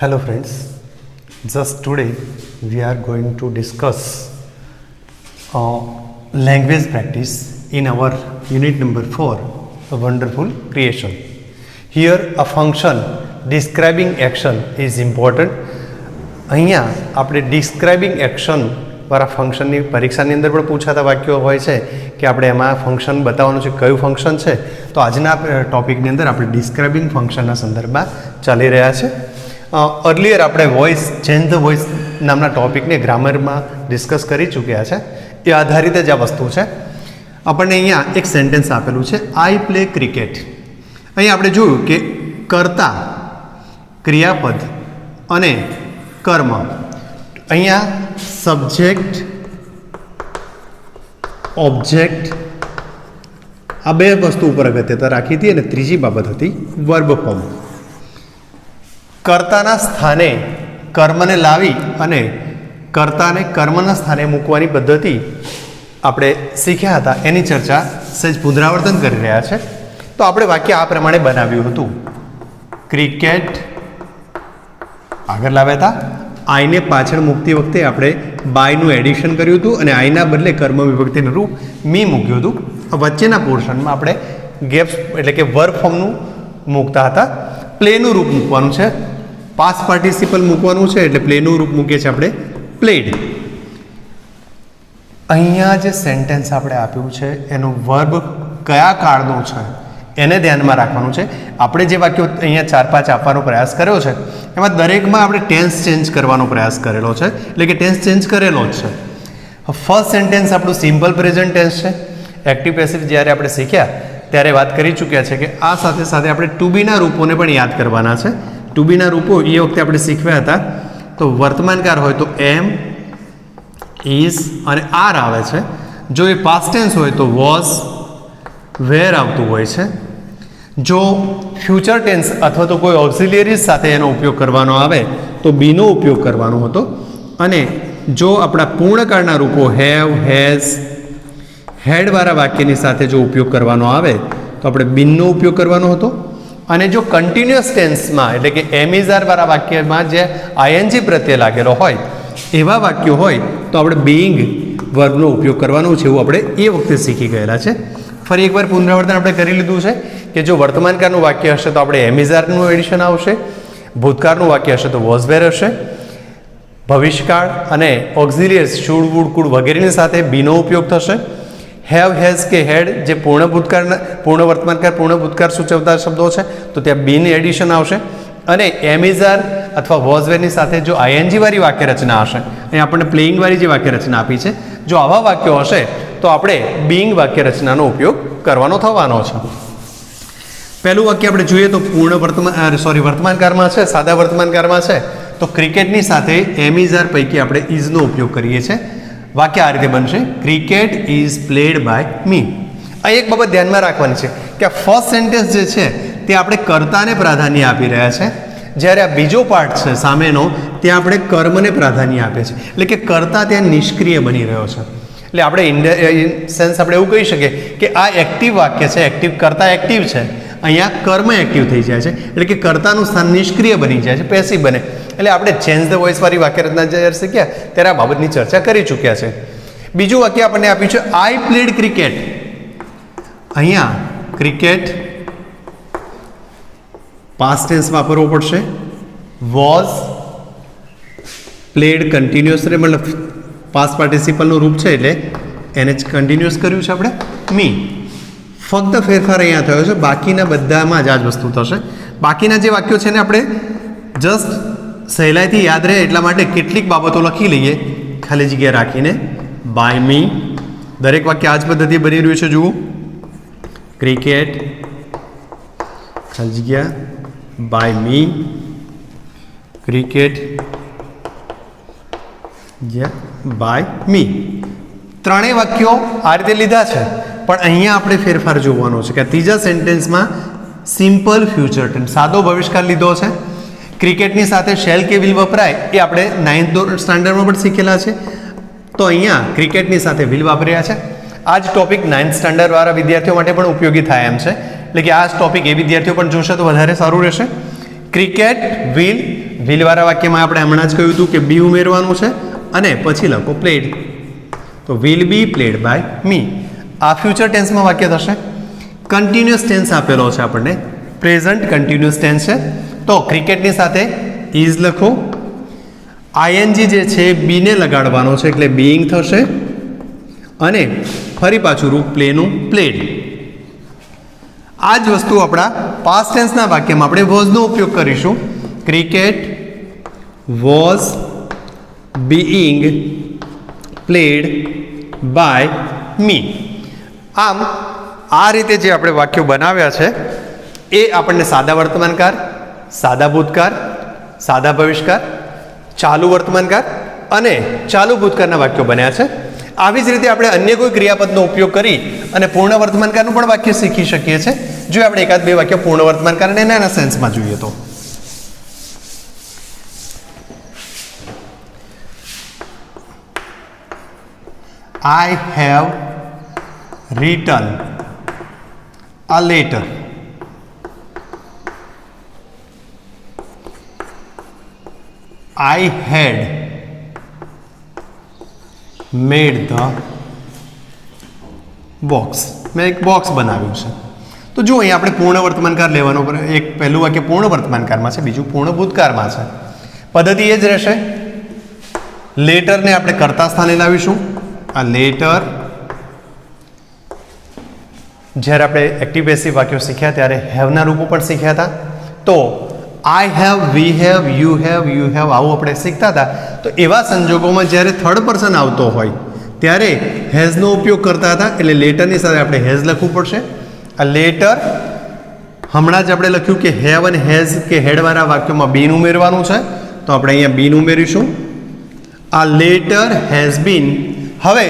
Hello friends, just today we are going to discuss language practice in our unit number 4, a wonderful creation. Here a function describing action is important. અહીંયા આપણે describing action વાળા ફંક્શનની પરીક્ષાની અંદર પણ પૂછાતા વાક્યો હોય છે કે આપણે એમાં ફંક્શન બતાવવાનું છે કયું ફંક્શન છે. તો આજના ટોપિકની અંદર આપણે ડિસ્ક્રાઇબિંગ ફંક્શનના સંદર્ભમાં ચાલી રહ્યા છે. અર્લિયર આપણે વોઇસ ચેન્જ ધ વોઇસ નામના ટોપિકને ગ્રામરમાં ડિસ્કસ કરી ચૂક્યા છે. એ આધારિત જ આ વસ્તુ છે. આપણને અહીંયા એક સેન્ટેન્સ આપેલું છે, આઈ પ્લે ક્રિકેટ. અહીં આપણે જોયું કે કર્તા, ક્રિયાપદ અને કર્મ, અહીંયા સબ્જેક્ટ ઓબ્જેક્ટ આ બે વસ્તુ ઉપર અગત્યતા રાખી હતી અને ત્રીજી બાબત હતી વર્બ ફોર્મ. કર્તાના સ્થાને કર્મને લાવી અને કર્તાને કર્મના સ્થાને મૂકવાની પદ્ધતિ આપણે શીખ્યા હતા, એની ચર્ચા સહેજ પુનરાવર્તન કરી રહ્યા છે. તો આપણે વાક્ય આ પ્રમાણે બનાવ્યું હતું, ક્રિકેટ આગળ લાવ્યા હતા, આઈને પાછળ મૂકતી વખતે આપણે બાયનું એડિશન કર્યું હતું અને આઈના બદલે કર્મ વિભક્તિનું રૂપ મી મૂક્યું હતું. વચ્ચેના પોર્શનમાં આપણે ગેપ્સ એટલે કે વર્બ ફોર્મનું મૂકતા હતા. પ્લેનું રૂપ મૂકવાનું છે, પાસ્ટ પાર્ટિસિપલ મૂકવાનું છે એટલે પ્લેનું રૂપ મૂકીએ છીએ આપણે પ્લેડ. અહીંયા જે સેન્ટેન્સ આપણે આપ્યું છે એનો વર્બ કયા કાળનો છે એને ધ્યાનમાં રાખવાનું છે. આપણે જે વાક્યો અહીંયા 4-5 આપવાનો પ્રયાસ કર્યો છે એમાં દરેકમાં આપણે ટેન્સ ચેન્જ કરવાનો પ્રયાસ કરેલો છે, એટલે કે ટેન્સ ચેન્જ કરેલો જ છે. ફર્સ્ટ સેન્ટેન્સ આપણું સિમ્પલ પ્રેઝન્ટ ટેન્સ છે. એક્ટિવ પેસિવ જ્યારે આપણે શીખ્યા ત્યારે વાત કરી ચૂક્યા છે કે આ સાથે સાથે આપણે ટુ બીના રૂપોને પણ યાદ કરવાના છે. ટુ બીના રૂપો એ વખતે આપણે શીખવ્યા હતા. તો વર્તમાનકાળ હોય તો એમ, ઇઝ અને આર આવે છે. જો એ પાસ્ટ ટેન્સ હોય તો વોઝ, વેર આવતું હોય છે. જો ફ્યુચર ટેન્સ અથવા તો કોઈ ઓક્સિલિયરીઝ સાથે એનો ઉપયોગ કરવાનો આવે તો બીનો ઉપયોગ કરવાનો હતો. અને જો આપણા પૂર્ણકાળના રૂપો હેવ, હેઝ, હેડવાળા વાક્યની સાથે જો ઉપયોગ કરવાનો આવે તો આપણે બીનનો ઉપયોગ કરવાનો હતો. અને જો કન્ટિન્યુઅસ ટેન્સમાં એટલે કે એમિઝારવાળા વાક્યમાં જે આઈએનજી પ્રત્યે લાગેલો હોય એવા વાક્યો હોય તો આપણે બીઇંગ વર્બનો ઉપયોગ કરવાનો છે, એવું આપણે એ વખતે શીખી ગયેલા છે. ફરી એકવાર પુનરાવર્તન આપણે કરી લીધું છે કે જો વર્તમાનકાળનું વાક્ય હશે તો આપણે એમિઝારનું એડિશન આવશે, ભૂતકાળનું વાક્ય હશે તો વોઝ વેર હશે, ભવિષ્યકાળ અને ઓક્ઝિલિયર્સ શુડ, વુડ, કુડ વગેરેની સાથે બીનો ઉપયોગ થશે. હેવ, હેઝ કે હેડ જે પૂર્ણ ભૂતકાળના, પૂર્ણ વર્તમાનકાળ, પૂર્ણ ભૂતકાળ સૂચવતા શબ્દો છે તો ત્યાં બીન એડિશન આવશે. અને એમિઝાર અથવા વોઝ વેરની સાથે જો આઈએનજી વાળી વાક્ય રચના હશે, અહીં આપણને પ્લેઇંગ વાળી જે વાક્ય રચના આપી છે, જો આવા વાક્યો હશે તો આપણે બીઇંગ વાક્ય રચનાનો ઉપયોગ કરવાનો થવાનો છે. પહેલું વાક્ય આપણે જોઈએ તો વર્તમાનકાળમાં છે, સાદા વર્તમાનકાળમાં છે તો ક્રિકેટની સાથે એમિઝાર પૈકી આપણે ઇઝનો ઉપયોગ કરીએ છીએ. વાક્ય આ રીતે બનશે, cricket is played by me. આ એક બાબત ધ્યાનમાં રાખવાની છે કે આ ફર્સ્ટ સેન્ટેન્સ જે છે તે આપણે કર્તાને પ્રાધાન્ય આપી રહ્યા છે, જ્યારે આ બીજો પાર્ટ છે સામેનો ત્યાં આપણે કર્મને પ્રાધાન્ય આપીએ છીએ. એટલે કે કર્તા ત્યાં નિષ્ક્રિય બની રહ્યો છે. એટલે આપણે સેન્સ આપણે એવું કહી શકીએ કે આ એક્ટિવ વાક્ય છે, એક્ટિવ કર્તા એક્ટિવ છે, અહીંયા કર્મ એક્ટિવ થઈ જાય છે, એટલે કે કર્તાનું સ્થાન નિષ્ક્રિય બની જાય છે, પેસિવ બને. એટલે આપણે ચેન્જ ધ વોઇસ વાળી વાક્ય રચના જ્યારે શીખ્યા ત્યારે આ બાબતની ચર્ચા કરી ચૂક્યા છે. બીજું વાક્ય આપણને આપ્યું છે, આઈ પ્લેડ ક્રિકેટ. અહીંયા ક્રિકેટ પાસ્ટ ટેન્સ વાપરવો પડશે. વોઝ પ્લેડ કન્ટિન્યુઅસ મતલબ પાસ્ટ પાર્ટિસિપલનું રૂપ છે એટલે એને જ કન્ટિન્યુઅસ કર્યું છે આપણે મી. ફક્ત ફેરફાર અહીંયા થયો છે, બાકીના બધામાં જ આ જ વસ્તુ થશે. બાકીના જે વાક્યો છે ને આપણે જસ્ટ સહેલાઈથી યાદ રહે એટલા માટે કેટલીક બાબતો લખી લઈએ ખાલી જગ્યા રાખીને. બાય મી, દરેક વાક્ય આ જ પદ્ધતિ બની રહ્યું છે. જુઓ, ક્રિકેટ ખાલી જગ્યા by me, cricket by me. ત્રણેય વાક્યો આ રીતે લીધા છે, પણ અહીંયા આપણે ફેરફાર જોવાનો છે કે ત્રીજા સેન્ટેન્સમાં સિમ્પલ ફ્યુચર ટેન્સ, સાદો ભવિષ્યકાળ લીધો છે. ક્રિકેટની સાથે શેલ કે વિલ વપરાય એ આપણે 9th સ્ટાન્ડર્ડમાં પણ શીખેલા છે. તો અહીંયા ક્રિકેટની સાથે વિલ વાપર્યા છે. આ જ ટોપિક 9th સ્ટાન્ડર્ડવાળા વિદ્યાર્થીઓ માટે પણ ઉપયોગી થાય એમ છે. એટલે કે આ ટોપિક એ વિદ્યાર્થીઓ પણ જોશે તો વધારે સારું રહેશે. ક્રિકેટ વિલ વ્હીલવાળા વાક્યમાં આપણે હમણાં જ કહ્યું હતું કે બી ઉમેરવાનું છે અને પછી લખો પ્લેડ, તો will be played by me. આ ફ્યુચર ટેન્સમાં વાક્ય થશે. કન્ટિન્યુઅસ ટેન્સ આપેલો છે આપણને, પ્રેઝન્ટ કન્ટિન્યુઅસ ટેન્સ છે, તો ક્રિકેટની સાથે ઇઝ લખો. આઈએનજી જે છે બીને લગાડવાનો છે એટલે બીઈંગ થશે અને ફરી પાછું રૂપ પ્લેનું પ્લેડ. આ જ વસ્તુ આપણા પાસ્ટ ટેન્સના વાક્યમાં આપણે વોઝનો ઉપયોગ કરીશું. Cricket was being played by me. આમ આ રીતે જે આપણે વાક્યો બનાવ્યા છે એ આપણને સાદા વર્તમાનકાળ, સાદા ભૂતકાળ, સાદા ભવિષ્યકાળ, ચાલુ વર્તમાનકાળ અને ચાલુ ભૂતકાળના વાક્યો બન્યા છે. આવી જ રીતે આપણે અન્ય કોઈ ક્રિયાપદનો ઉપયોગ કરી અને પૂર્ણ વર્તમાનકાળનું પણ વાક્ય શીખી શકીએ છીએ. જો આપણે એકાદ બે વાક્ય પૂર્ણ વર્તમાનકાળ અને એના સેન્સમાં જોઈએ તો I have written a letter. I had made the box. મેં એક બોક્સ બનાવ્યું છે. તો જો અહીં આપણે પૂર્ણ વર્તમાનકાળ લેવાનો, એક પહેલું વાક્ય પૂર્ણ વર્તમાનકાળમાં છે, બીજું પૂર્ણ ભૂતકાળમાં છે. પદ્ધતિ એ જ રહેશે. લેટરને આપણે કર્તા સ્થાને લાવીશું. આ લેટર, જ્યારે આપણે એક્ટિવ પેસિવ વાક્યો શીખ્યા ત્યારે હેવના રૂપો પણ શીખ્યા હતા. તો I have, we have, you have, you have આવું આપણે શીખતા હતા. તો એવા સંજોગોમાં જ્યારે થર્ડ પર્સન આવતો હોય ત્યારે હેઝનો ઉપયોગ કરતા હતા, એટલે લેટરની સાથે આપણે હેઝ લખવું પડશે. આ લેટર હમણાં જ આપણે લખ્યું કે હેવ અને હેઝ કે હેડવાળા વાક્યોમાં બીન ઉમેરવાનું છે, તો આપણે અહીંયા બીન ઉમેરીશું. આ લેટર હેઝ બીન. હવે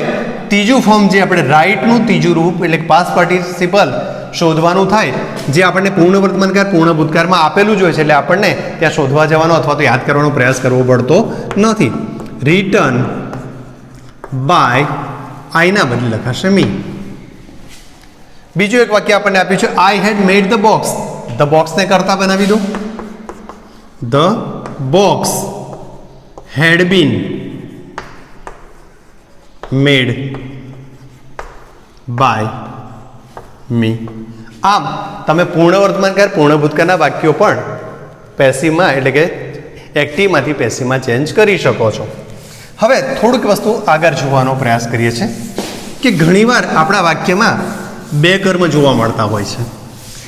ત્રીજું ફોર્મ જે આપણે રાઇટનું ત્રીજું રૂપ એટલે પાસ્ટ પાર્ટિસિપલ શોધવાનું થાય, જે આપણને પૂર્ણ વર્તમાનકાળ પૂર્ણ ભૂતકાળમાં આપેલું જ હોય છે, એટલે આપણને ત્યાં શોધવા જવાનો અથવા તો યાદ કરવાનો પ્રયાસ કરવો પડતો નથી. રિટર્ન બાય આઈના બદલે લખાશે મી. બીજું એક વાક્ય આપણને આપ્યું છે I had made the box. The બોક્સને કરતા બનાવી દો. The box had been made by me. આમ તમે પૂર્ણ વર્તમાનકાળ પૂર્ણ ભૂતકાળના વાક્યો પણ પેસિવમાં એટલે કે એક્ટિવમાંથી પેસિવમાં ચેન્જ કરી શકો છો. હવે થોડીક વસ્તુ આગળ જોવાનો પ્રયાસ કરીએ છીએ કે ઘણીવાર આપણા વાક્યમાં બે કર્મ જોવા મળતા હોય છે,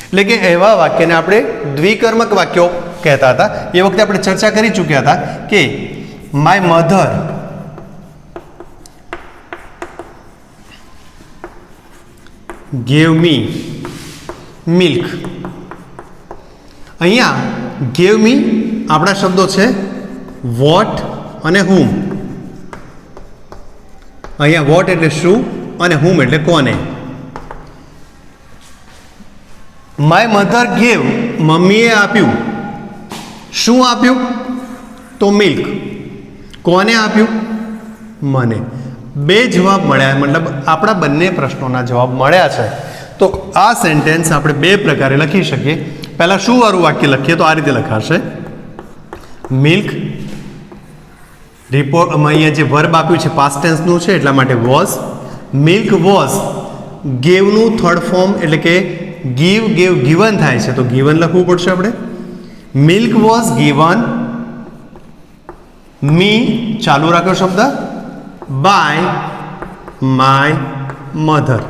એટલે કે એવા વાક્યને આપણે દ્વિકર્મક વાક્યો કહેતા હતા. એ વખતે આપણે ચર્ચા કરી ચૂક્યા હતા કે my mother gave me milk. અહીંયા ગેવ મી આપણા શબ્દો છે વોટ અને હુમ. અહીંયા વોટ એટલે શું અને હુમ એટલે કોને. માય મધર ગેવ, મમ્મીએ આપ્યું. શું આપ્યું? તો મિલ્ક. કોને આપ્યું? મને. બે જવાબ મળ્યા, મતલબ આપણા બંને પ્રશ્નોના જવાબ મળ્યા છે. તો આ સેન્ટેન્સ આપણે બે પ્રકારે લખી શકીએ. પહેલાં શું વાળું વાક્ય લખીએ તો આ રીતે લખાશે મિલ્ક. રિપોર્ટ અહીંયા જે વર્બ આપ્યું છે પાસ્ટ ટેન્સનું છે એટલા માટે વોઝ. મિલ્ક વોઝ ગેવનું થર્ડ ફોર્મ એટલે કે ગીવ ગેવ ગિવન થાય છે, તો ગિવન લખવું પડશે આપણે. મિલ્ક વોઝ ગિવન મી ચાલુ રાખ્યો શબ્દ બાય માય મધર.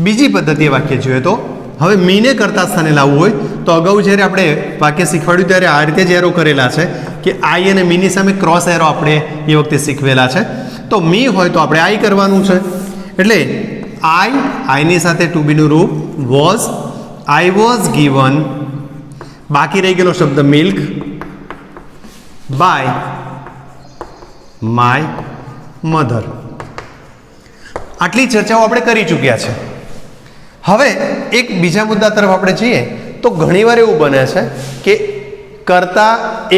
બીજી પદ્ધતિ વાક્ય જોઈએ તો હવે મીને કરતા સ્થાને લાવવું હોય તો અગાઉ જ્યારે આપણે વાક્ય શીખવાડ્યું ત્યારે આ રીતે જ એરો કરેલા છે કે આઈ અને મીની સામે ક્રોસ એરો આપણે એ વખતે શીખવેલા છે. તો મી હોય તો આપણે આઈ કરવાનું છે, એટલે આઈની સાથે ટુ બીનું રૂપ વોઝ. આઈ વોઝ ગિવન, બાકી રહી ગયેલો શબ્દ મિલ્ક બાય માય મધર. આટલી ચર્ચાઓ આપણે કરી ચૂક્યા છે. હવે એક બીજા મુદ્દા તરફ આપણે જઈએ તો ઘણીવાર એવું બને છે કે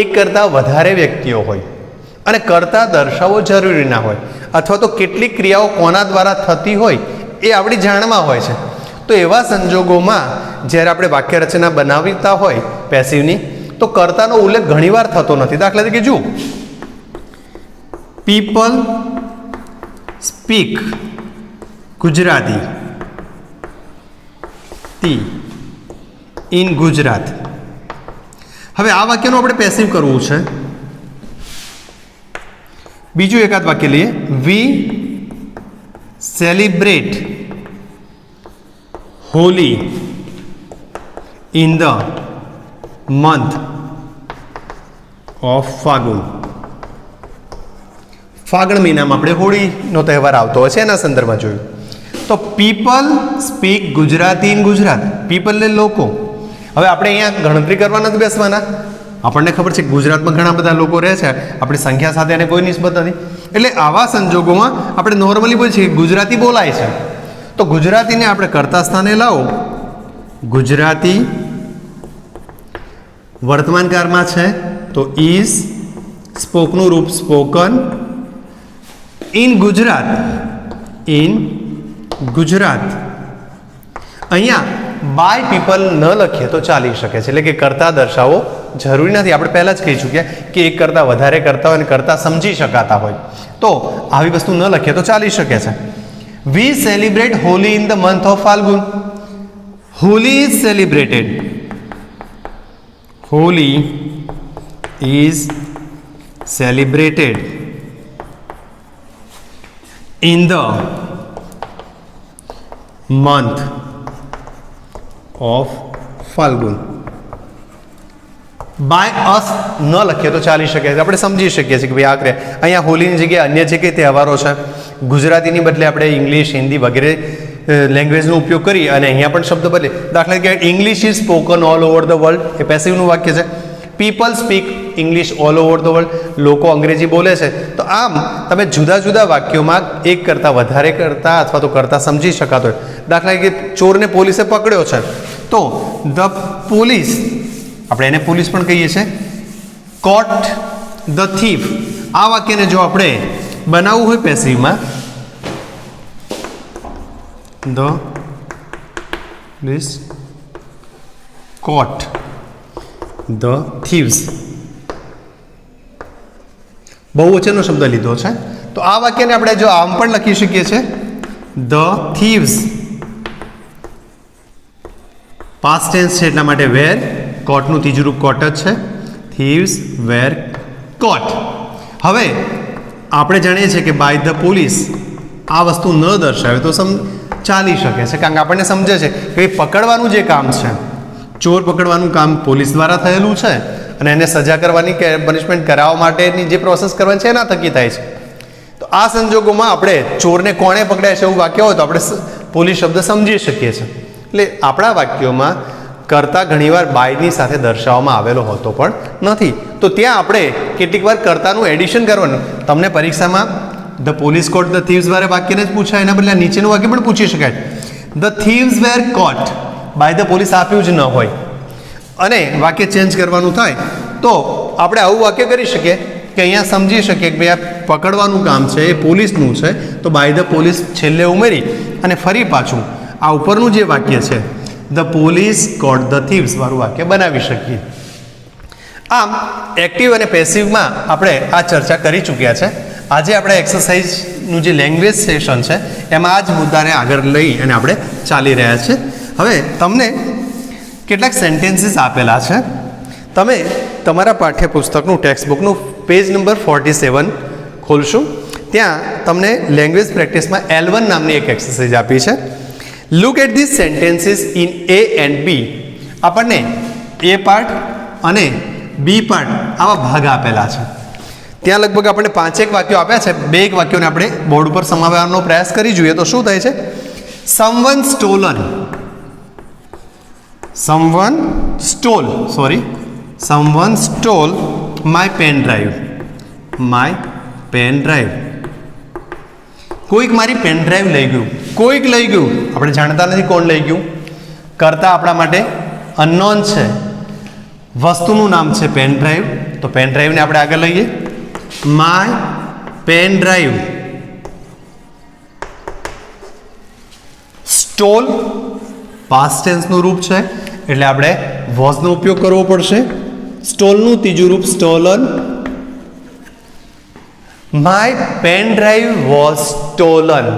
એક કરતાં વધારે વ્યક્તિઓ હોય અને કરતા દર્શાવવો જરૂરી ના હોય, અથવા તો કેટલીક ક્રિયાઓ કોના દ્વારા થતી હોય એ આપણી જાણમાં હોય છે. તો એવા સંજોગોમાં જ્યારે આપણે વાક્ય રચના બનાવતા હોય પેસિવની, તો કર્તાનો ઉલ્લેખ ઘણીવાર થતો નથી. દાખલા તરીકે જો people speak Gujarati in Gujarat. હવે આ વાક્યનું આપણે પેસિવ કરવું છે. બીજું એકાદ વાક્ય લઈએ. We celebrate Holi in the month of Phagun. ફાગણ મહિનામાં આપણે હોળીનો તહેવાર આવતો હોય છે, એના સંદર્ભમાં જોયું. તો people speak Gujarati in Gujarat. People એટલે લોકો. હવે આપણે અહીંયા ગણતરી કરવા નથી બેસવાના. આપણને ખબર છે કે ગુજરાતમાં ઘણા બધા લોકો રહે છે, આપણી સંખ્યા સાથે એને કોઈ નિસ્બત નથી. એટલે આવા સંજોગોમાં આપણે નોર્મલી બોલીએ છીએ ગુજરાતી બોલાય છે, તો ગુજરાતીને આપણે કર્તા સ્થાને લાવો. ગુજરાતી વર્તમાન કાળમાં છે તો ઇઝ, સ્પોકનું રૂપ spoken, in Gujarat in Gujarat. અહીંયા બાય પીપલ ન લખીએ તો ચાલી શકે છે, એટલે કે કર્તા દર્શાવો જરૂરી નથી. આપણે પહેલાં જ કહી ચૂક્યા કે એક કરતાં વધારે કરતા હોય અને કરતા સમજી શકાતા હોય, તો આવી વસ્તુ ન લખીએ તો ચાલી શકે છે. We celebrate Holi in the month of Falgun. Holi is celebrated. Holi is celebrated in the month of Falgun. By us ન લખીએ તો ચાલી શકે છે, આપણે સમજી શકીએ છીએ કે ભાઈ આખરે અહીંયા હોલીની જગ્યાએ અન્ય જે કંઈ તહેવારો છે, ગુજરાતીની બદલે આપણે ઇંગ્લિશ, હિન્દી વગેરે લેંગ્વેજનો ઉપયોગ કરી અને અહીંયા પણ શબ્દ બદલે. દાખલા તરીકે English is spoken all over the world, એ પેસિવનું વાક્ય છે. People speak English all over the world, લોકો અંગ્રેજી બોલે છે. તો આમ તમે જુદા જુદા વાક્યોમાં એક કરતાં વધારે કરતા અથવા તો કરતા સમજી શકાતો હોય. દાખલા તરીકે ચોરને પોલીસે પકડ્યો છે, તો ધ પોલીસ, આપણે એને પોલીસ પણ કહીએ છીએ, કોટ ધ થીફ. આ વાક્યને જો આપણે બનાવવું હોય પેસિવમાં, the police caught the thieves. બહુવચનનો શબ્દ લીધો છે, તો આ વાક્યને આપણે જો આમ પણ લખી શકીએ છીએ, ધ થીવ્સ. પાસ્ટ ટેન્સ છે એટલા માટે વેર, કોટનું ત્રીજું રૂપ કોટ જ છે. થીવ્સ વેર કોટ. હવે આપણે જાણીએ છીએ કે બાય ધ પોલીસ આ વસ્તુ ન દર્શાવે તો ચાલી શકે છે, કારણ કે આપણને સમજે છે કે પકડવાનું જે કામ છે, ચોર પકડવાનું કામ પોલીસ દ્વારા થયેલું છે અને એને સજા કરવાની કે પનિશમેન્ટ કરાવવા માટેની જે પ્રોસેસ કરવાની છે એના થકી થાય છે. તો આ સંજોગોમાં આપણે ચોરને કોણે પકડ્યા છે એવું વાક્ય હોય તો આપણે પોલીસ શબ્દ સમજી શકીએ છીએ. એટલે આપણા વાક્યોમાં કર્તા ઘણીવાર બાયની સાથે દર્શાવવામાં આવેલો હોતો પણ નથી. તો ત્યાં આપણે કેટલીક વાર કર્તાનું એડિશન કરવાનું. તમને પરીક્ષામાં the police caught the thieves વાળા વાક્યને જ પૂછાય, એના બદલે નીચેનું વાક્ય પણ પૂછી શકાય. The thieves were caught by the police આપ્યું જ ન હોય અને વાક્ય ચેન્જ કરવાનું થાય તો આપણે આવું વાક્ય કરી શકીએ કે અહીંયા સમજી શકીએ કે ભાઈ આ પકડવાનું કામ છે એ પોલીસનું છે, તો બાય ધ પોલીસ છેલ્લે ઉમેરી અને ફરી પાછું આ ઉપરનું જે વાક્ય છે the police caught the thieves વાળું વાક્ય બનાવી શકીએ. આમ એક્ટિવ અને પેસિવમાં આપણે આ ચર્ચા કરી ચૂક્યા છે. આજે આપણે એક્સરસાઇઝનું જે લેંગ્વેજ સેશન છે એમાં આ જ મુદ્દાને આગળ લઈ અને આપણે ચાલી રહ્યા છીએ. હવે તમને કેટલાક સેન્ટેન્સીસ આપેલા છે. તમે તમારા પાઠ્યપુસ્તકનું ટેક્સ્ટબુકનું પેજ નંબર 47 ખોલશો, ત્યાં તમને લેંગ્વેજ પ્રેક્ટિસમાં L1 નામની એક એક્સરસાઇઝ આપી છે. Look at this sentences in A and B. આપણને એ પાર્ટ અને બી પાર્ટ આવા ભાગ આપેલા છે. ત્યાં લગભગ આપણને 5 વાક્યો આપ્યા છે. 2 વાક્યોને આપણે બોર્ડ ઉપર સમાવવાનો પ્રયાસ કરી જોઈએ તો શું થાય છે? Someone stole my pen drive. કોઈક મારી પેન ડ્રાઈવ લઈ ગયું. કોઈક લઈ ગયું, આપણે જાણતા નથી કોણ લઈ ગયું. કરતા આપણા માટે અનનોન છે. વસ્તુનું નામ છે પેન ડ્રાઈવ, તો પેન ડ્રાઈવને આપણે આગળ લઈએ. My pen drive. Stole past ટેન્સનું રૂપ છે, એટલે આપણે વોઝનો ઉપયોગ કરવો પડશે. સ્ટોલનું ત્રીજું રૂપ stolen. My pen drive was stolen.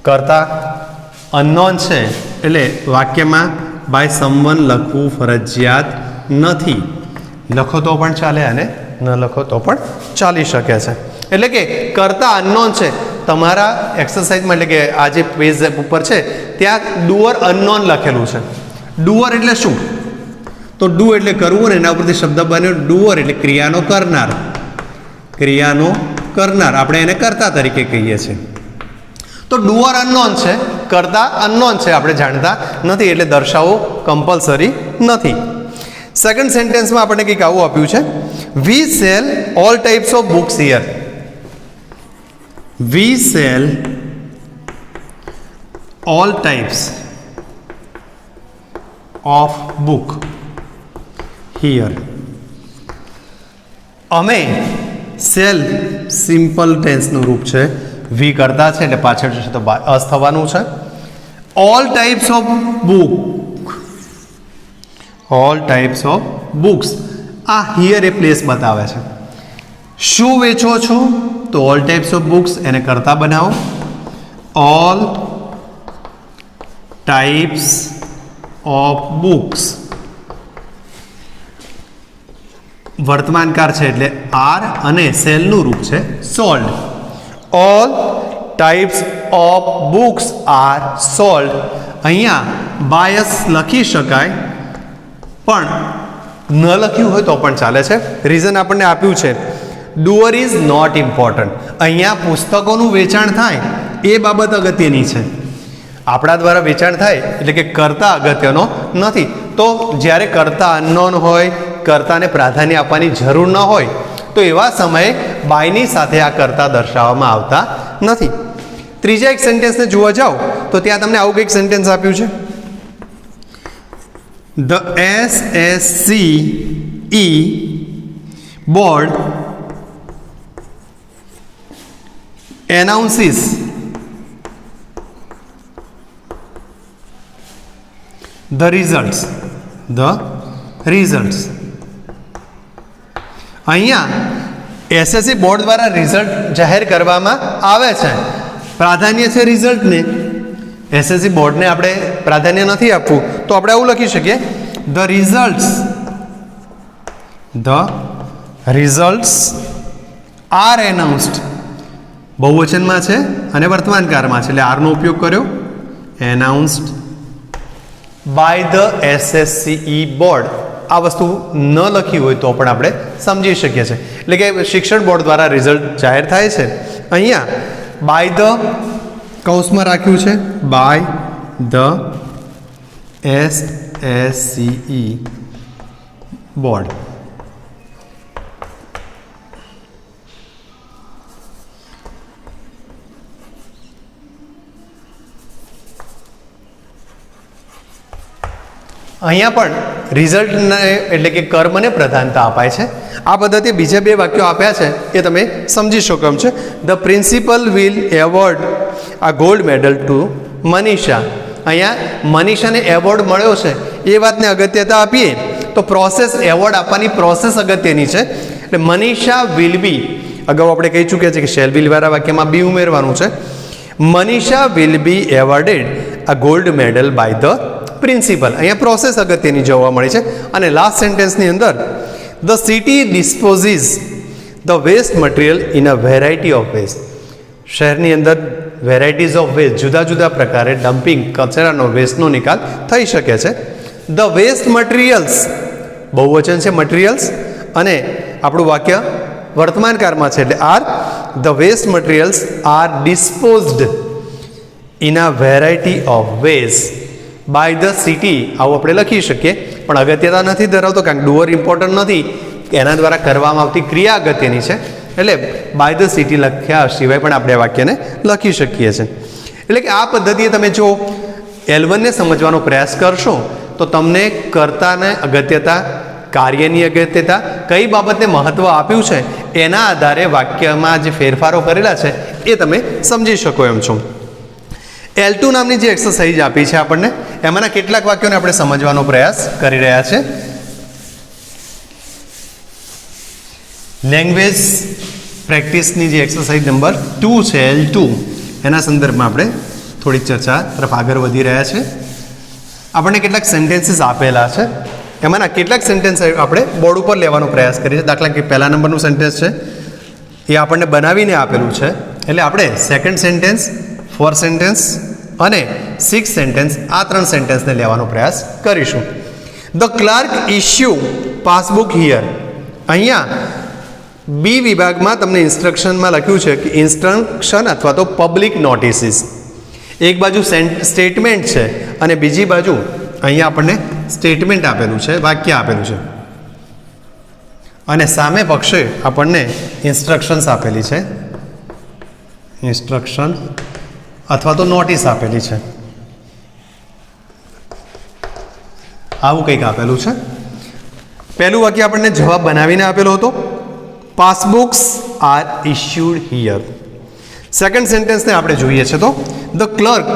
કરતા અનનોન છે એટલે વાક્યમાં બાય સમવન લખવું ફરજિયાત નથી. લખો તો પણ ચાલે અને ન લખો તો પણ ચાલી શકે છે. એટલે કે કરતા અનનોન છે. તમારા એક્સરસાઇઝમાં એટલે કે આ જે પેજ ઉપર છે ત્યાં ડુઅર અનનોન લખેલું છે. ડુઅર એટલે શું? તો ડુ એટલે કરવું ને એના ઉપરથી શબ્દ બન્યો ડુઅર એટલે ક્રિયાનો કરનાર. ક્રિયાનો કરનાર આપણે એને કરતા તરીકે કહીએ છીએ. તો ડુઅર અનનોન છે, કરતા અનનોન છે, આપણે જાણતા નથી એટલે દર્શાવવું કમ્પલસરી નથી. સેકન્ડ સેન્ટેન્સમાં આપણને કંઈક આવું આપ્યું છે, we sell all types of books here. We sell all types of book here. અમે સેલ સિમ્પલ ટેન્સનું રૂપ છે, વી કરતા છે એટલે પાછળ જશે તો અસ થવાનું છે. All types of book, all types of books, આ હિયર એ પ્લેસ બતાવે છે. શું વેચો છો? તો ઓલ ટાઈપ્સ ઓફ બુક્સ એને કરતા બનાવો. ઓલ ટાઈપ્સ ઓફ બુક્સ વર્તમાનકાર છે એટલે આર અને સેલનું રૂપ છે sold. All types of books are sold. અહીંયા બાયસ લખી શકાય પણ ન લખ્યું હોય તો પણ ચાલે છે. રીઝન આપણને આપ્યું છે ડુઅર ઇઝ નોટ ઇમ્પોર્ટન્ટ. અહીંયા પુસ્તકોનું વેચાણ થાય એ બાબત અગત્યની છે. આપણા દ્વારા વેચાણ થાય એટલે કે કરતા અગત્યનો નથી. તો જ્યારે કરતા અનનોન હોય, કર્તાને પ્રાધાન્ય આપવાની જરૂર ન હોય તો એવા સમયે બાયની સાથે આ કરતા દર્શાવવામાં આવતા નથી. ત્રીજા એક સેન્ટેન્સને જોવા જાઓ તો ત્યાં તમને આવું કંઈક સેન્ટેન્સ આપ્યું છે, the SSCE board announces the results. અહીંયા એસએસસી બોર્ડ દ્વારા રિઝલ્ટ જાહેર કરવામાં આવે છે. પ્રાધાન્ય છે રિઝલ્ટને. એસએસસી બોર્ડને આપણે પ્રાધાન્ય નથી આપવું તો આપણે આવું લખી શકીએ, ધ રિઝલ્ટ્સ આર એનાઉન્સ્ડ. બહુવચનમાં છે અને વર્તમાનકાળમાં છે એટલે આરનો ઉપયોગ કર્યો. એનાઉન્સ્ડ બાય ધ SSCE બોર્ડ. આ વસ્તુ ન લખી હોય તો પણ આપણે સમજી શકીએ છીએ. એટલે કે શિક્ષણ બોર્ડ દ્વારા રિઝલ્ટ જાહેર થાય છે. અહીંયા બાય ધ કૌંસમાં રાખ્યું છે, બાય ધ SSCE બોર્ડ. અહીંયા પણ રિઝલ્ટને એટલે કે કર્મને પ્રધાનતા અપાય છે. આ પદ્ધતિ બીજા બે વાક્યો આપ્યા છે એ તમે સમજી શકો એમ છે. ધ પ્રિન્સિપલ વિલ એવોર્ડ આ ગોલ્ડ મેડલ ટુ મનીષા. અહીંયા મનીષાને એવોર્ડ મળ્યો છે એ વાતને અગત્યતા આપીએ તો પ્રોસેસ, એવોર્ડ આપવાની પ્રોસેસ અગત્યની છે. એટલે મનીષા વિલ બી, અગાઉ આપણે કહી ચૂક્યા છે કે શેલ વિલ વાળા વાક્યમાં બી ઉમેરવાનું છે. Manisha will be awarded a gold medal by the principal. અહીંયા પ્રોસેસ અગત્યની જોવા મળી છે. અને લાસ્ટ સેન્ટેન્સની અંદર the city disposes the waste material in a variety of ways. શહેરની અંદર વેરાયટીઝ ઓફ વેસ્ટ, જુદા જુદા પ્રકારે ડમ્પિંગ, કચરાનો વેસ્ટનો નિકાલ થઈ શકે છે. ધ વેસ્ટ મટીરિયલ્સ, બહુવચન છે મટીરિયલ્સ, અને આપણું વાક્ય વર્તમાનકાળમાં છે એટલે are. The waste materials are disposed in a variety of ways by the city. આવું આપણે લખી શકીએ પણ અગત્યતા નથી ધરાવતો કારણ કે ડુઅર ઇમ્પોર્ટન્ટ નથી. એના દ્વારા કરવામાં આવતી ક્રિયા અગત્યની છે એટલે બાય ધ સિટી લખ્યા સિવાય પણ આપણે વાક્યને લખી શકીએ છીએ. એટલે કે આ પદ્ધતિએ તમે જો L1ને સમજવાનો પ્રયાસ કરશો તો તમને કર્તાને અગત્યતા, કાર્યની અગત્યતા, કઈ બાબતને મહત્ત્વ આપ્યું છે એના આધારે વાક્યમાં જે ફેરફારો કરેલા છે એ તમે સમજી શકો એમ છો. L2 નામની જે એક્સરસાઇઝ આપી છે આપણને એમાંના કેટલાક વાક્યોને આપણે સમજવાનો પ્રયાસ કરી રહ્યા છે. લેંગ્વેજ પ્રેક્ટિસની જે એક્સરસાઇઝ નંબર 2 છે L2 એના સંદર્ભમાં આપણે થોડીક ચર્ચા તરફ આગળ વધી રહ્યા છે. આપણને કેટલાક સેન્ટેન્સીસ આપેલા છે, એમાંના કેટલાક સેન્ટેન્સ આપણે બોર્ડ ઉપર લેવાનો પ્રયાસ કરીએ. દાખલા કે પહેલા નંબરનું સેન્ટેન્સ છે એ આપણને બનાવીને આપેલું છે, એટલે આપણે સેકન્ડ સેન્ટેન્સ, ફોર્થ સેન્ટેન્સ અને સિક્સ સેન્ટેન્સ આ 3 સેન્ટેન્સને લેવાનો પ્રયાસ કરીશું. The clerk issue passbook here. અહીંયા બી વિભાગમાં તમને ઇન્સ્ટ્રક્શનમાં લખ્યું છે કે ઇન્સ્ટ્રક્શન અથવા તો પબ્લિક નોટિસીસ. એક બાજુ સ્ટેટમેન્ટ છે અને બીજી બાજુ અહીંયા આપણને સ્ટેટમેન્ટ આપેલું છે, વાક્ય આપેલું છે અને સામે પક્ષે આપણને ઇન્સ્ટ્રક્શન્સ આપેલી છે, ઇન્સ્ટ્રક્શન અથવા તો નોટિસ આપેલી છે. આવું કંઈક આપેલું છે. પહેલું વાક્ય આપણને જવાબ બનાવીને આપેલો હતો, પાસબુક્સ આર ઇશ્યુડ હિયર. સેકન્ડ સેન્ટેન્સને આપણે જોઈએ છે તો the clerk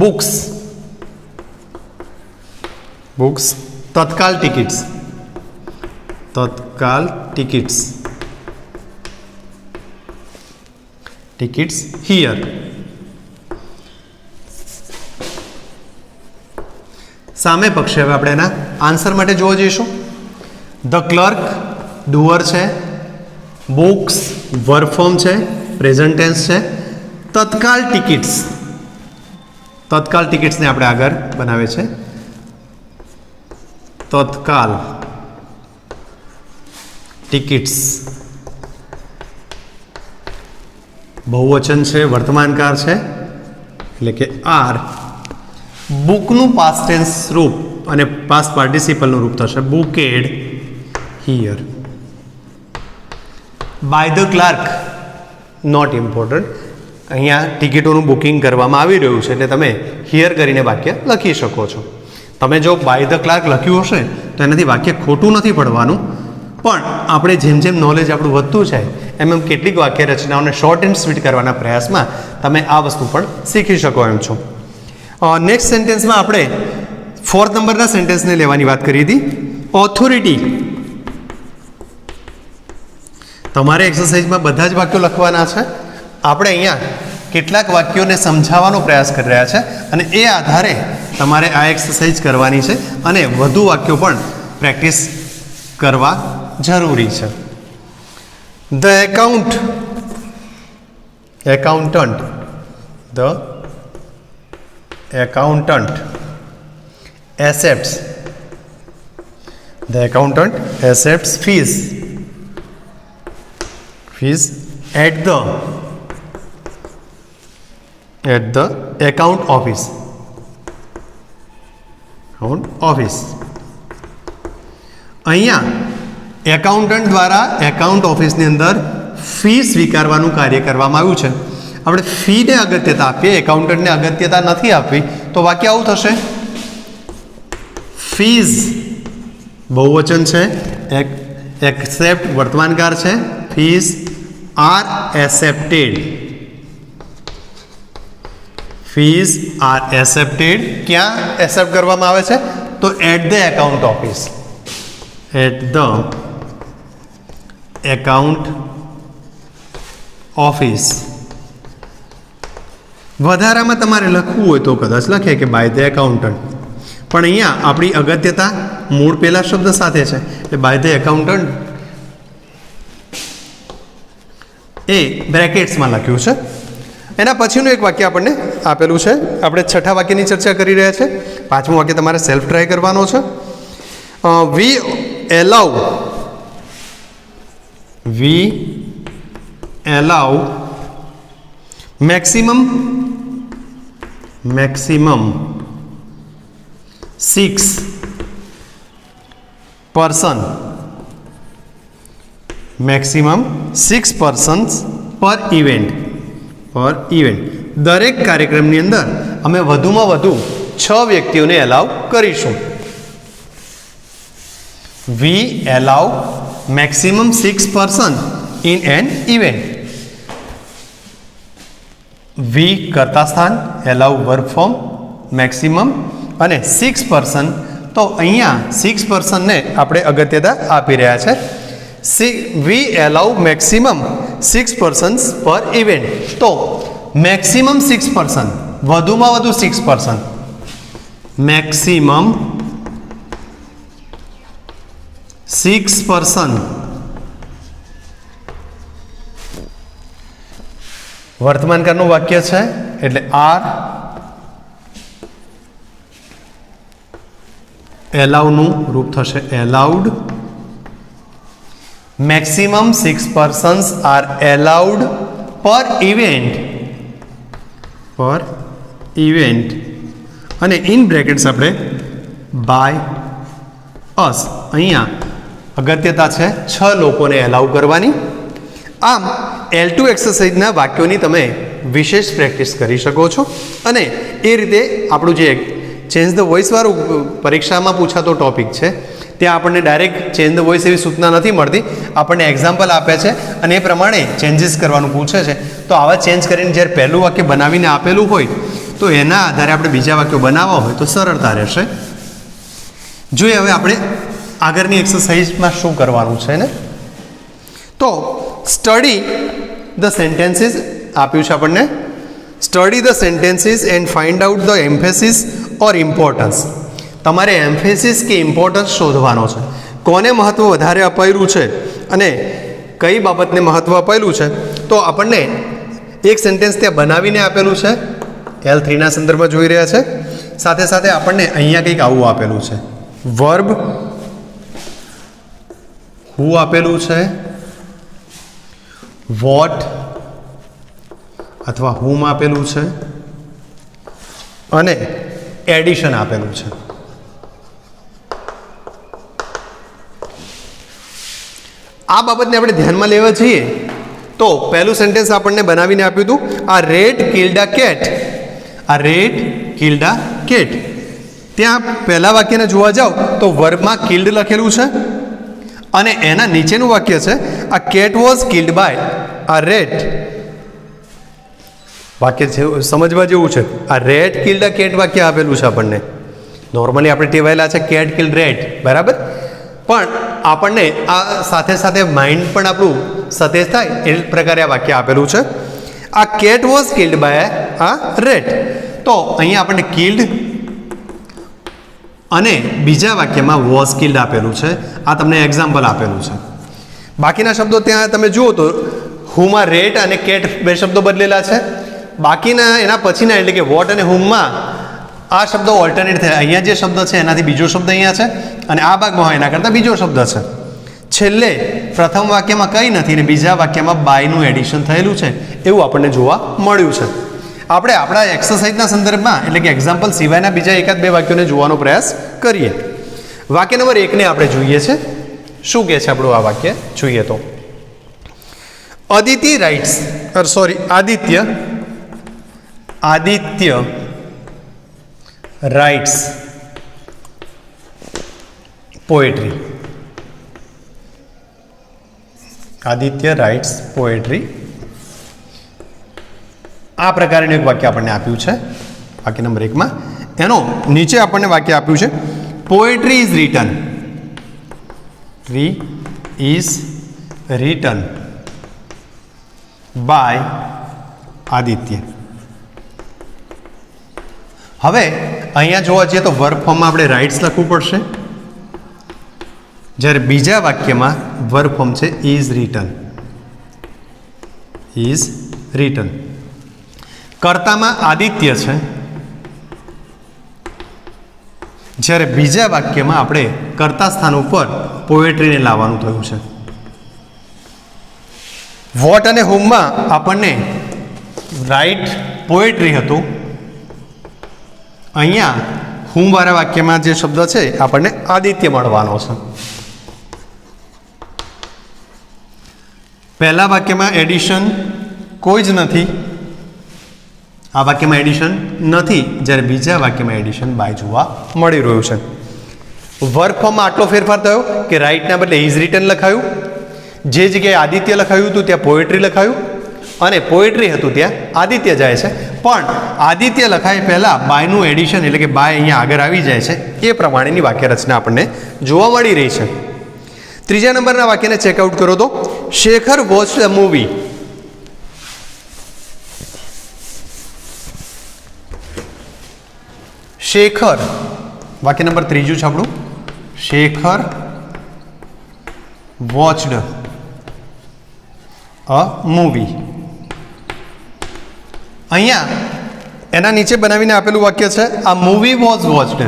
books Tatkal tickets here. સામે પક્ષે હવે આપણે એના આન્સર માટે જોવા જઈશું. ધ ક્લર્ક ડુઅર છે, બુક્સ વર્બ ફોર્મ છે, પ્રેઝન્ટ ટેન્સ છે, તત્કાલ ટિકિટ્સને આપણે આગળ બનાવે છે. તત્કાલ ટિકિટ્સ બહુવચન છે, વર્તમાનકાળ છે એટલે કે આર. બુકનું પાસ્ટ ટેન્સ રૂપ અને પાસ્ટ પાર્ટિસિપલનું રૂપ થશે booked here. By the clerk not important. અહીંયા ટિકિટોનું બુકિંગ કરવામાં આવી રહ્યું છે એટલે તમે હિયર કરીને વાક્ય લખી શકો છો. તમે જો બાય ધ ક્લાર્ક લખ્યું હશે તો એનાથી વાક્ય ખોટું નથી પડવાનું, પણ આપણે જેમ જેમ નોલેજ આપણું વધતું છે એમ કેટલીક વાક્ય રચનાઓને શોર્ટ એન્ડ સ્વીટ કરવાના પ્રયાસમાં તમે આ વસ્તુ પણ શીખી શકો એમ છો. નેક્સ્ટ સેન્ટેન્સમાં આપણે ફોર્થ નંબરના સેન્ટેન્સને લેવાની વાત કરી હતી. ઓથોરિટી. તમારે એક્સરસાઇઝમાં બધા જ વાક્યો લખવાના છે. આપણે અહીંયા કેટલાક વાક્યોને સમજાવવાનો પ્રયાસ કરી રહ્યા છે અને એ આધારે તમારે આ એક્સરસાઇઝ કરવાની છે અને વધુ વાક્યો પણ પ્રેક્ટિસ કરવા જરૂરી છે. The accountant accepts fees at the account office. અહીંયા એકાઉન્ટન્ટ દ્વારા એકાઉન્ટ ઓફિસની અંદર ફી સ્વીકારવાનું કાર્ય કરવામાં આવ્યું છે. આપણે ફીને અગત્યતા આપીએ, એકાઉન્ટન્ટને અગત્યતા નથી આપવી, તો વાક્ય આવું થશે. ફીઝ બહુવચન છે, એક્સેપ્ટ વર્તમાનકાળ છે, ફીઝ આર એક્સેપ્ટેડ. ક્યાં એક્સેપ્ટ કરવામાં આવે છે તો એટ ધ એકાઉન્ટ ઓફિસ. વધારામાં તમારે લખવું હોય તો કદાચ લખે કે બાય ધ એકાઉન્ટન્ટ, પણ અહીંયા આપણી અગત્યતા મૂળ પેલા શબ્દ સાથે છે એટલે બાય ધ એકાઉન્ટન્ટ એ બ્રેકેટ્સમાં લખ્યું છે. એના પછીનું એક વાક્ય આપણને આપેલું છે. આપણે છઠ્ઠા વાક્યની ચર્ચા કરી રહ્યા છે. પાંચમું વાક્ય તમારે સેલ્ફ ટ્રાય કરવાનો છે. વી allow maximum 6 persons per event. દરેક કાર્યક્રમની અંદર અમે વધુમાં વધુ 6 વ્યક્તિઓને એલાઉ કરીશું. We allow maximum 6 person in an event. We કરતા સ્થાન, એલાઉ વર્ક ફોર્મ, મેક્સિમમ અને 6 પર્સન. તો અહીંયા 6 પર્સનને આપણે અગત્યતા આપી રહ્યા છે. વી એલાઉ મેક્સિમમ 6 પર્સન્સ પર ઇવેન્ટ. તો મેક્સિમમ 6 પર્સન, વધુમાં વધુ 6 પર્સન, મેક્સિમમ 6 પર્સન. વર્તમાનકાળનું વાક્ય છે એટલે આર એલાઉનું રૂપ થશે allowed. Maximum 6 persons are allowed per event, per event. અને ઇન બ્રેકેટ્સ આપણે બાય અસ. અહીંયા અગત્યતા છે 6 લોકોને એલાઉ કરવાની. આમ L2 એક્સરસાઇઝના વાક્યોની તમે વિશેષ પ્રેક્ટિસ કરી શકો છો અને એ રીતે આપણું જે ચેન્જ ધ વોઇસવાળું પરીક્ષામાં પૂછાતો ટોપિક છે ત્યાં આપણને ડાયરેક્ટ ચેન્જ ધ વોઇસ એવી સૂચના નથી મળતી, આપણને એક્ઝામ્પલ આપે છે અને એ પ્રમાણે ચેન્જીસ કરવાનું પૂછે છે. તો આવા ચેન્જ કરીને જ્યારે પહેલું વાક્ય બનાવીને આપેલું હોય તો એના આધારે આપણે બીજા વાક્યો બનાવવા હોય તો સરળતા રહેશે. જોઈએ હવે આપણે આગળની એક્સરસાઇઝમાં શું કરવાનું છે ને. તો સ્ટડી ધ સેન્ટેન્સીસ આપ્યું છે આપણને. Study the sentences and find out the emphasis or importance. તમારે એમ્ફેસિસ કે ઇમ્પોર્ટન્સ શોધવાનો છે. કોને મહત્ત્વ વધારે અપાયેલું છે અને કઈ બાબતને મહત્ત્વ અપાયેલું છે. તો આપણને એક સેન્ટેન્સ ત્યાં બનાવીને આપેલું છે, L3ના સંદર્ભમાં જોઈ રહ્યા છે. સાથે સાથે આપણને અહીંયા કંઈક આવું આપેલું છે, વર્બ હુ આપેલું છે, વોટ અથવા હુમ આપેલું છે અને એડિશન આપેલું છે. આ બાબતને આપણે ધ્યાનમાં લેવા જઈએ તો પહેલું સેન્ટેન્સ આપણને બનાવીને આપ્યું હતું, આ રેડ કિલ્ડ અ કેટ. આ રેડ કિલ્ડ અ કેટ. ત્યાં પહેલા વાક્યને જોવા જાઓ તો વર્બમાં કિલ્ડ લખેલું છે અને એના નીચેનું વાક્ય છે આ કેટ વોઝ કિલ્ડ બાય આ રેટ. વાક્ય સમજવા જેવું છે. આ રેટ કિલ્ડ અ કેટ વાક્ય આપેલું છે આપણને. નોર્મલી આપણે ટેવાયેલા છે કેટ કિલ્ડ રેટ, બરાબર, પણ આપણને આ સાથે સાથે માઇન્ડ પણ આપણું સતેજ થાય એ પ્રકારે આ વાક્ય આપેલું છે. આ કેટ વોઝ કિલ્ડ બાય આ રેટ. તો અહીંયા આપણને કિલ્ડ અને બીજા વાક્યમાં વોઝ કિલ્ડ આપેલું છે. આ તમને એક્ઝામ્પલ આપેલું છે. બાકીના શબ્દો ત્યાં તમે જુઓ તો હુમાં રેટ અને કેટ બે શબ્દો બદલેલા છે. બાકીના એના પછીના એટલે કે વોટ અને હુમમાં આ શબ્દો ઓલ્ટરનેટ થયા. અહીંયા જે શબ્દ છે એનાથી બીજો શબ્દ અહીંયા છે અને આ ભાગમાં હોય એના કરતાં બીજો શબ્દ છે. છેલ્લે પ્રથમ વાક્યમાં કંઈ નથી અને બીજા વાક્યમાં બાયનું એડિશન થયેલું છે એવું આપણને જોવા મળ્યું છે. આપણે આપણા એક્સરસાઇઝના સંદર્ભમાં એટલે કે એક્ઝામ્પલ સિવાયના બીજા એકાદ બે વાક્યોને જોવાનો પ્રયાસ કરીએ. વાક્ય નંબર 1ને આપણે જોઈએ છે. શું કહે છે આપણું આ વાક્ય જોઈએ તો, Aditya writes poetry. Aditya writes poetry. આ પ્રકારનું એક વાક્ય આપણને આપ્યું છે વાક્ય નંબર 1માં. એનો નીચે આપણને વાક્ય આપ્યું છે poetry is written by Aditya. હવે અહીંયા જોવા જઈએ તો વર્ક ફોર્મમાં આપણે રાઇટ્સ લખવું પડશે, જ્યારે બીજા વાક્યમાં વર્ક ફોર્મ છે ઇઝ રિટન. કર્તામાં આદિત્ય છે, જ્યારે બીજા વાક્યમાં આપણે કર્તા સ્થાન ઉપર પોએટ્રીને લાવવાનું થયું છે. વોટ અને હોમમાં આપણને રાઇટ પોએટ્રી હતું. અહીંયા હુમવાળા વાક્યમાં જે શબ્દ છે આપણને આદિત્ય મળવાનો છે. પહેલા વાક્યમાં એડિશન કોઈ જ નથી, આ વાક્યમાં એડિશન નથી, જ્યારે બીજા વાક્યમાં એડિશન બાય જોવા મળી રહ્યું છે. વર્ક ફોર્મમાં આટલો ફેરફાર થયો કે રાઇટના બદલે ઇઝ રિટન લખાયું, જે જગ્યાએ આદિત્ય લખાયું હતું ત્યાં પોએટ્રી લખાયું, અને પોએટ્રી હતું ત્યાં આદિત્ય જાય છે, પણ આદિત્ય લખાય પહેલાં બાયનું એડિશન એટલે કે બાય અહીંયા આગળ આવી જાય છે. એ પ્રમાણેની વાક્ય રચના આપણને જોવા મળી રહી છે. ત્રીજા નંબરના વાક્યને ચેકઆઉટ કરો તો Shekhar watch the movie. Shekhar, વાક્ય નંબર ત્રીજું છે આપણું. Shekhar watched a movie. અહીંયા એના નીચે બનાવીને આપેલું વાક્ય છે આ મૂવી વોઝ વોચડ.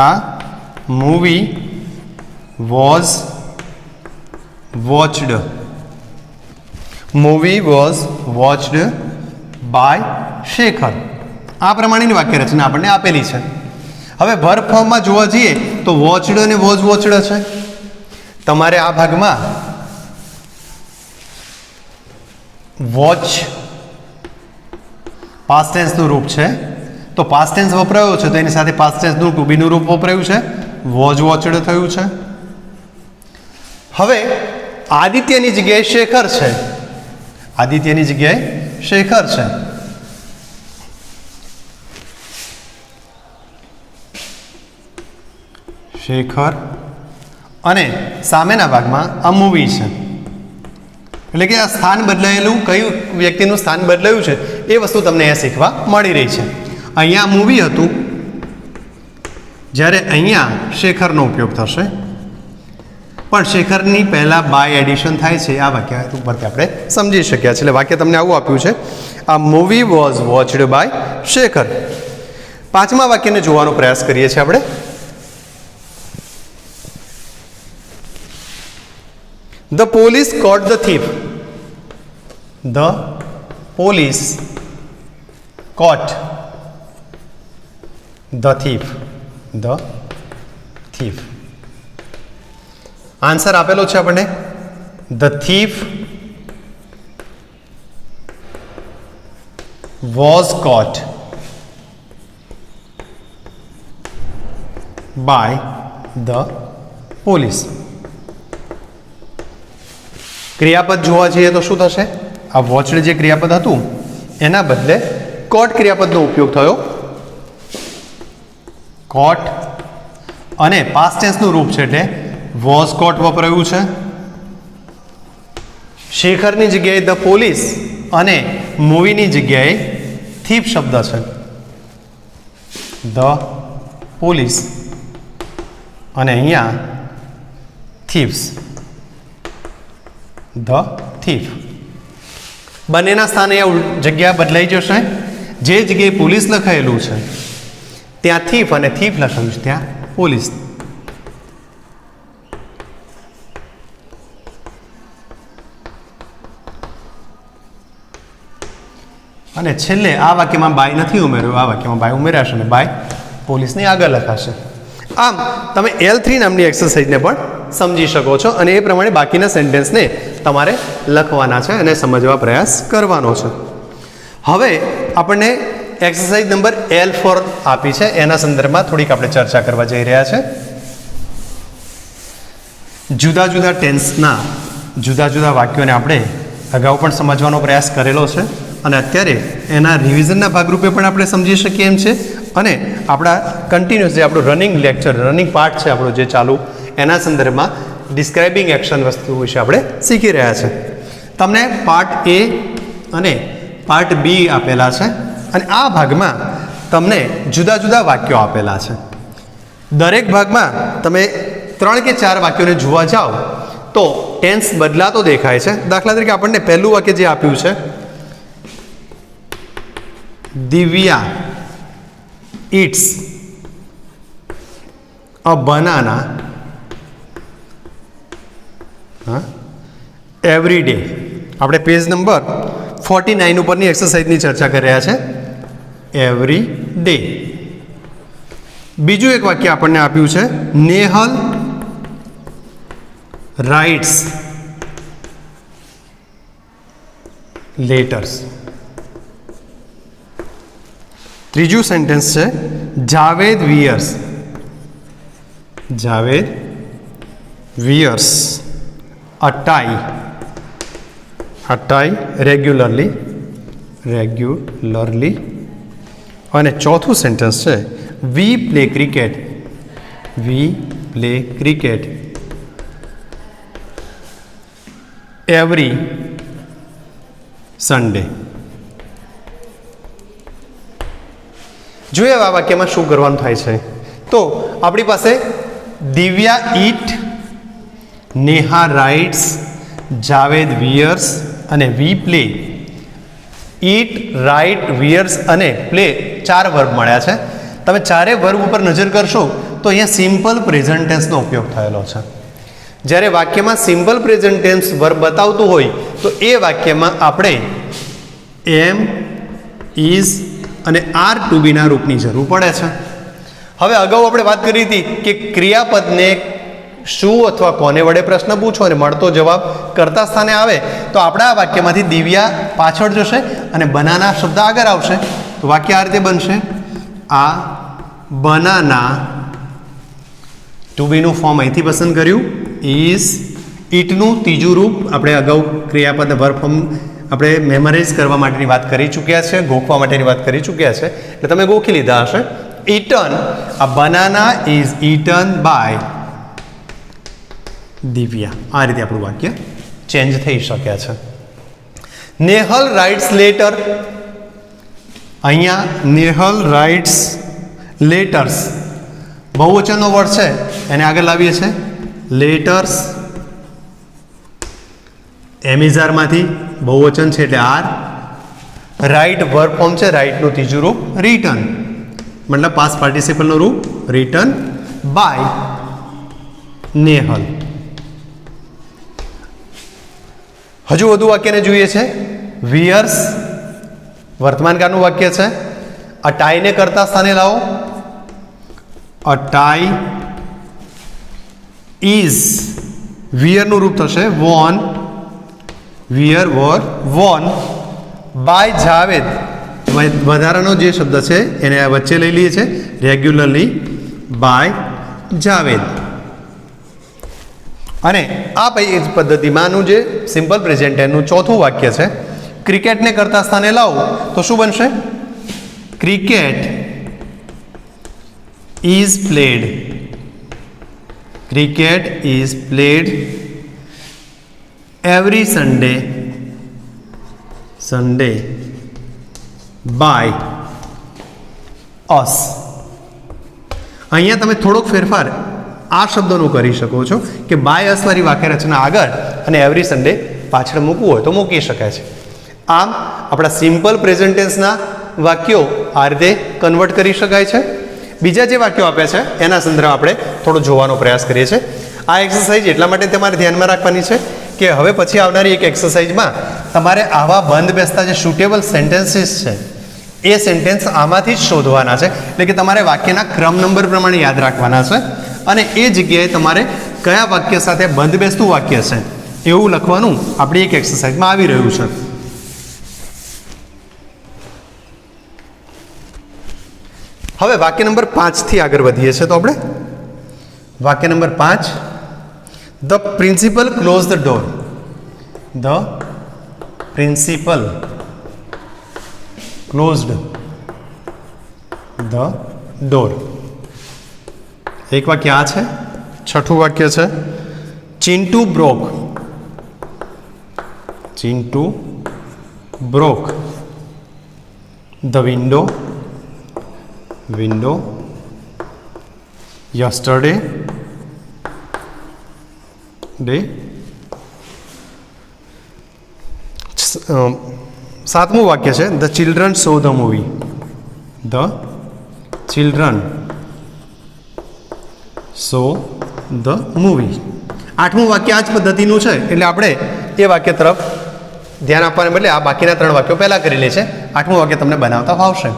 આ movie was watched. Movie was watched by Shekhar. આ પ્રમાણેની વાક્ય રચના આપણને આપેલી છે. હવે વર્બ ફોર્મમાં જોવા જઈએ તો વોચડ અને વોઝ વોચડ છે. તમારે આ ભાગમાં વોચ પાસ્ટ ટેન્સનું રૂપ છે, તો પાસ્ટ ટેન્સ વપરાયો છે તો એની સાથે પાસ્ટ ટેન્સનું ટુ બીનું રૂપ વપરાયું છે, વોઝ વોચડ થયું છે. હવે આદિત્યની જગ્યાએ શેખર છે. આદિત્યની જગ્યાએ શેખર છે. શેખર અને સામેના ભાગમાં આ મૂવી છે. એટલે કે આ સ્થાન બદલાયેલું, કયું વ્યક્તિનું સ્થાન બદલાયું છે એ વસ્તુ તમને અહીંયા શીખવા મળી રહી છે. અહીંયા મૂવી હતું, જ્યારે અહીંયા શેખરનો ઉપયોગ થશે, પણ શેખરની પહેલાં બાય એડિશન થાય છે. આ વાક્ય ઉપરથી આપણે સમજી શક્યા છે. એટલે વાક્ય તમને આવું આપ્યું છે, આ movie was watched by Shekhar. પાંચમા વાક્યને જોવાનો પ્રયાસ કરીએ છીએ આપણે. The police caught the thief. The police caught the thief. The thief. Answer આપેલો છે આપણને. The thief was caught by the police. ક્રિયાપદ જોવા જઈએ તો શું થશે? આ વોચડ જે ક્રિયાપદ હતું એના બદલે કોટ ક્રિયાપદનો ઉપયોગ થયો. કોટ અને પાસ્ટ ટેન્સનું રૂપ છે એટલે વોઝ કોટ વપરાયું છે. શેખરની જગ્યાએ ધ પોલીસ અને મૂવીની જગ્યાએ થીફ શબ્દ છે. ધ પોલીસ અને અહીંયા થીવ્સ. The thief. બંનેના સ્થાને જગ્યા બદલાઈ જશે. જે જગ્યાએ પોલીસ લખાયેલું છે ત્યાં થીફ, અને થીફ લખાયું છે ત્યાં પોલીસ. અને છેલ્લે આ વાક્યમાં બાય નથી ઉમેર્યું, આ વાક્યમાં બાય ઉમેરાશે અને બાય પોલીસની આગળ લખાશે. આમ તમે L3 નામની એક્સરસાઇઝને પણ સમજી શકો છો, અને એ પ્રમાણે બાકીના સેન્ટેન્સને તમારે લખવાના છે અને સમજવા પ્રયાસ કરવાનો છે. હવે આપણને એક્સરસાઇઝ નંબર L4 આપી છે, એના સંદર્ભમાં થોડીક આપણે ચર્ચા કરવા જઈ રહ્યા છે. જુદા જુદા ટેન્સના જુદા જુદા વાક્યોને આપણે અગાઉ પણ સમજવાનો પ્રયાસ કરેલો છે, અને અત્યારે એના રિવિઝનના ભાગરૂપે પણ આપણે સમજી શકીએ એમ છે. અને આપણા કન્ટિન્યુઅસ જે આપણું રનિંગ લેક્ચર, રનિંગ પાર્ટ છે આપણો જે ચાલુ, એના સંદર્ભમાં ડિસ્ક્રાઇબિંગ એક્શન વસ્તુ વિશે આપણે શીખી રહ્યા છે. તમને પાર્ટ A અને પાર્ટ B આપેલા છે, અને આ ભાગમાં તમને જુદા જુદા વાક્યો આપેલા છે. દરેક ભાગમાં તમે 3 કે 4 વાક્યોને જોવા જાઓ તો ટેન્સ બદલાતો દેખાય છે. દાખલા તરીકે આપણને પહેલું વાક્ય જે આપ્યું છે, Divya eats a banana every day. આપણે પેજ નંબર 49 ઉપરની એક્સરસાઇઝની ચર્ચા કરી રહ્યા છે. Every day. બીજું એક વાક્ય આપણને આપ્યું છે, નેહલ રાઇટ્સ લેટર્સ. ત્રીજું સેન્ટેન્સ છે, જાવેદ વિયર્સ અ ટાઈ રેગ્યુલરલી અને ચોથું સેન્ટેન્સ છે we play cricket every Sunday. જોઈએ આ વાક્યમાં શું કરવાનું થાય છે. તો આપણી પાસે દિવ્યા ઈટ, નેહા રાઇટ્સ, જાવેદ વિયર્સ અને વી પ્લે. ઈટ, રાઇટ, વિયર્સ અને પ્લે 4 વર્બ મળ્યા છે. તમે ચારે વર્બ ઉપર નજર કરશો તો અહીંયા સિમ્પલ પ્રેઝન્ટ ટેન્સનો ઉપયોગ થયેલો છે. જ્યારે વાક્યમાં સિમ્પલ પ્રેઝન્ટ ટેન્સ વર્બ બતાવતું હોય તો એ વાક્યમાં આપણે એમ, ઇઝ અને આર ટુ બીના રૂપની જરૂર પડે છે. હવે અગાઉ આપણે વાત કરી હતી કે ક્રિયાપદને શું અથવા કોને વડે પ્રશ્ન પૂછો અને મળતો જવાબ કરતા સ્થાને આવે તો આપણા આ વાક્યમાંથી દિવ્યા પાછળ જશે અને બનાના શબ્દ આગળ આવશે. તો વાક્ય આ રીતે બનશે. આ બનાના ટુ બીનું ફોર્મ અહીંથી પસંદ કર્યું. ઇઝ, ઇટનું ત્રીજું રૂપ આપણે અગાઉ ક્રિયાપદ વર્બ ફોર્મ આપણે મેમરાઇઝ કરવા માટેની વાત કરી ચૂક્યા છે, ગોખવા માટેની વાત કરી ચૂક્યા છે, એટલે તમે ગોખી લીધા હશે. ઇટન, આ banana is eaten by Divya. આ રીતે આપણું વાક્ય ચેન્જ થઈ શકે છે. નેહલ રાઇટ્સ લેટર, અહીંયા નેહલ રાઇટ્સ લેટર્સ બહુવચનનો વર્ડ છે એને આગળ લાવીએ છીએ. લેટર્સ એમિઝારમાંથી બહુવચન છે એટલે આર. રાઇટ વર્બ ફોર્મ છે, રાઇટનું ત્રીજું રૂપ રિટર્ન, મતલબ પાસ્ટ પાર્ટિસિપલનું રૂપ રિટર્ન બાય નેહલ. હજુ વધુ વાક્યને જોઈએ છે. વિયર્સ વર્તમાનકાળનું વાક્ય છે. અ ટાઈને કરતા સ્થાને લાવો. અ ટાઈ ઇઝ, વિયરનું રૂપ થશે won, wear war won by Javed. વધારાનો જે શબ્દ છે એને વચ્ચે લઈ લઈએ છીએ રેગ્યુલરલી બાય જાવેદ. અને આ પદ્ધતિમાંનું જે સિમ્પલ પ્રેઝન્ટ ટેન્સનું ચોથું વાક્ય છે ક્રિકેટને કરતા સ્થાને લાવો તો શું બનશે? Cricket is played. Cricket is played every Sunday by us. અહીંયા તમે થોડોક ફેરફાર આ શબ્દોનું કરી શકો છો કે બાય અસ વાળી વાક્ય રચના આગળ અને એવરી સન્ડે પાછળ મૂકવું હોય તો મૂકી શકાય છે. આમ આપણા સિમ્પલ પ્રેઝન્ટ ટેન્સના વાક્યો આ રીતે કન્વર્ટ કરી શકાય છે. બીજા જે વાક્યો આપ્યા છે એના સંદર્ભમાં આપણે થોડો જોવાનો પ્રયાસ કરીએ છીએ. આ એક્સરસાઇઝ એટલા માટે તમારે ધ્યાનમાં રાખવાની છે કે હવે પછી આવનારી એક એક્સરસાઇઝમાં તમારે આવા બંધ બેસતા જે સુટેબલ સેન્ટેન્સીસ છે એ સેન્ટેન્સ આમાંથી જ શોધવાના છે. એટલે કે તમારે વાક્યના ક્રમ નંબર પ્રમાણે યાદ રાખવાના છે અને એ જગ્યાએ તમારે કયા વાક્ય સાથે બંધ બેસતું વાક્ય છે એવું લખવાનું આપણી એક એક્સરસાઇઝમાં આવી રહ્યું છે. હવે વાક્ય નંબર 5 થી આગળ વધીએ છીએ તો આપણે વાક્ય number 5, the principal close the door. The principal closed the door. એક વાક્ય આ છે. છઠ્ઠું વાક્ય છે Chintu broke the window yesterday. સાતમું વાક્ય છે the children saw the movie. The children saw the movie. આઠમું વાક્ય આ જ પદ્ધતિનું છે એટલે આપણે એ વાક્ય તરફ ધ્યાન આપવાને બદલે આ બાકીના 3 વાક્યો પહેલાં કરી લે છે. આઠમું વાક્ય તમને બનાવતા ફાવશે.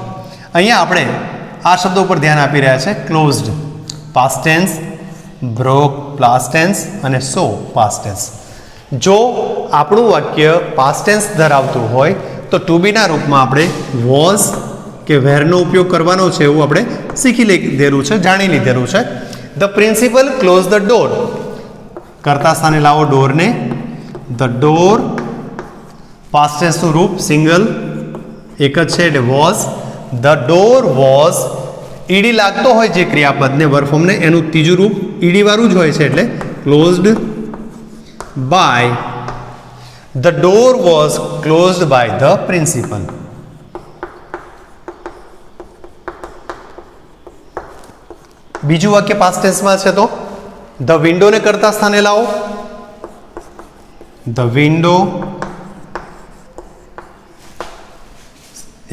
અહીંયા આપણે આ શબ્દો ઉપર ધ્યાન આપી રહ્યા છે. Closed past tense, broke past tense અને સો પાસ્ટ ટેન્સ. જો આપણું વાક્ય પાસ્ટ ટેન્સ ધરાવતું હોય તો ટુ બીના રૂપમાં આપણે વોઝ કે વેરનો ઉપયોગ કરવાનો છે એવું આપણે શીખી લીધેલું છે, જાણી લીધેલું છે. The principal close the door, કરતા સ્થાને લાવો ડોરને. ધ ડોર, પાસ્ટ ટેન્સનું રૂપ સિંગલ એક જ છે એટલે was. The door was, ED લાગતો હોય જે ક્રિયાપદને વર્બ ફોર્મને એનું ત્રીજું રૂપ ઈડી વાળું જ હોય છે એટલે closed by. The door was closed by the principal. બીજું વાક્ય પાસ્ટ ટેન્સમાં છે તો ધ વિન્ડોને કરતા સ્થાને લાવો. ધ વિન્ડો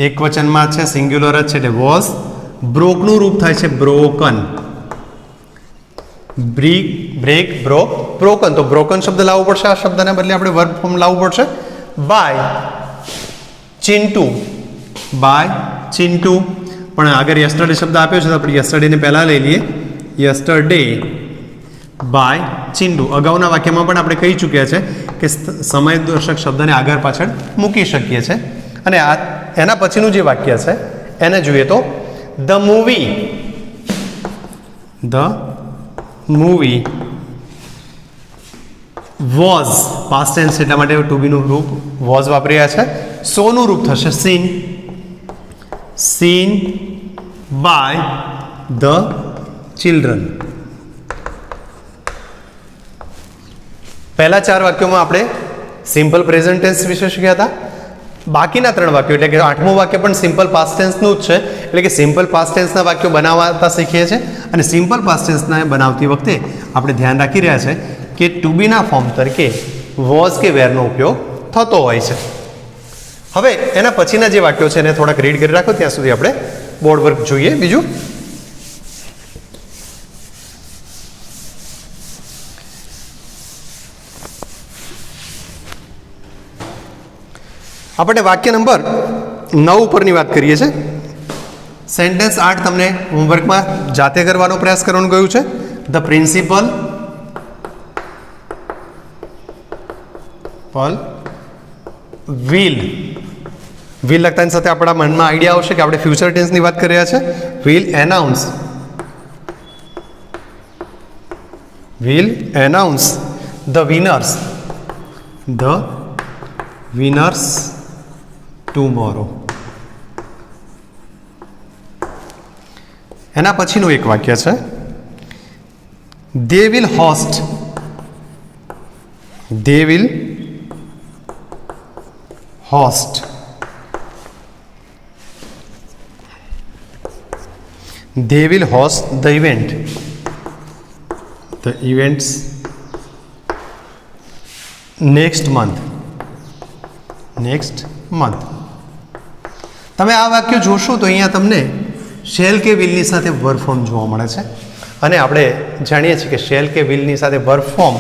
એક વચનમાં છે, સિંગ્યુલર જ છે એટલે વોઝ. બ્રોકનું રૂપ થાય છે બ્રોકન. Break, broken. તો બ્રોકન શબ્દ લાવવો પડશે, આ શબ્દને બદલે આપણે વર્બ ફોર્મ લાવવું પડશે. By Chintu, by Chintu. પણ આગળ યસ્ટરડે શબ્દ આપ્યો છે તો આપણે યસ્ટરડેને પહેલાં લઈ લઈએ. Yesterday by Chintu. અગાઉના વાક્યમાં પણ આપણે કહી ચૂક્યા છે કે સમયદર્શક શબ્દને આગળ પાછળ મૂકી શકીએ છીએ. અને આ એના પછીનું જે વાક્ય છે એને જોઈએ તો the movie was, past tense એટલા માટે ટુ બીનું રૂપ વોઝ વાપરી રહ્યા છે. સોનું રૂપ થશે સીન બાય ધ ચિલ્ડ્રન. પહેલા 4 વાક્યોમાં આપણે સિમ્પલ પ્રેઝન્ટ ટેન્સ વિશે શીખ્યા હતા. બાકીના 3 વાક્યો એટલે કે 8મું વાક્ય પણ સિમ્પલ પાસ્ટ ટેન્સનું જ છે, એટલે કે સિમ્પલ પાસ્ટ ટેન્સના વાક્યો બનાવતા શીખીએ છીએ. અને સિમ્પલ પાસ્ટ ટેન્સના બનાવતી વખતે આપણે ધ્યાન રાખી રહ્યા છે કે ટુ બીના ફોર્મ તરીકે વોઝ કે વેરનો ઉપયોગ થતો હોય છે. હવે એના પછીના જે વાક્યો છે એને થોડાક રીડ કરી રાખો, ત્યાં સુધી આપણે બોર્ડ વર્ક જોઈએ. બીજું આપણે વાક્ય નંબર 9 ઉપરની વાત કરીએ છીએ. સેન્ટેન્સ 8 તમને હોમવર્કમાં જાતે કરવાનો પ્રયાસ કરવાનું કહ્યું છે. ધ પ્રિન્સિપલ વિલ લખતાની સાથે આપણા મનમાં આઈડિયા આવશે કે આપણે ફ્યુચર ટેન્સની વાત કરી રહ્યા છે. Will announce the winners tomorrow. એના પછીનું એક વાક્ય છે they will host the events next month. તમે આ વાક્ય જોશો તો અહીંયા તમને શેલ કે વિલની સાથે વર્બ ફોર્મ જોવા મળે છે. અને આપણે જાણીએ છીએ કે શેલ કે વિલની સાથે વર્બ ફોર્મ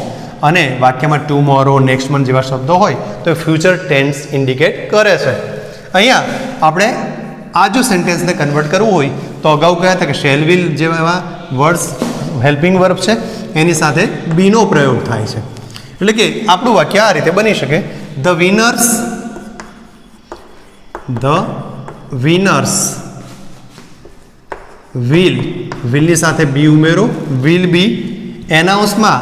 અને વાક્યમાં ટુમોરો, નેક્સ્ટ મંથ જેવા શબ્દો હોય તો ફ્યુચર ટેન્સ ઇન્ડિકેટ કરે છે. અહીંયા આપણે આ જો સેન્ટેન્સને કન્વર્ટ કરવું હોય તો અગાઉ કહ્યા હતા કે શેલ વિલ જેવા વર્ડ્સ હેલ્પિંગ વર્બ છે એની સાથે બીનો પ્રયોગ થાય છે. એટલે કે આપણું વાક્ય આ રીતે બની શકે ધ વિનર્સ વિલની સાથે બી ઉમેરો, વિલ બી એનાઉન્સમાં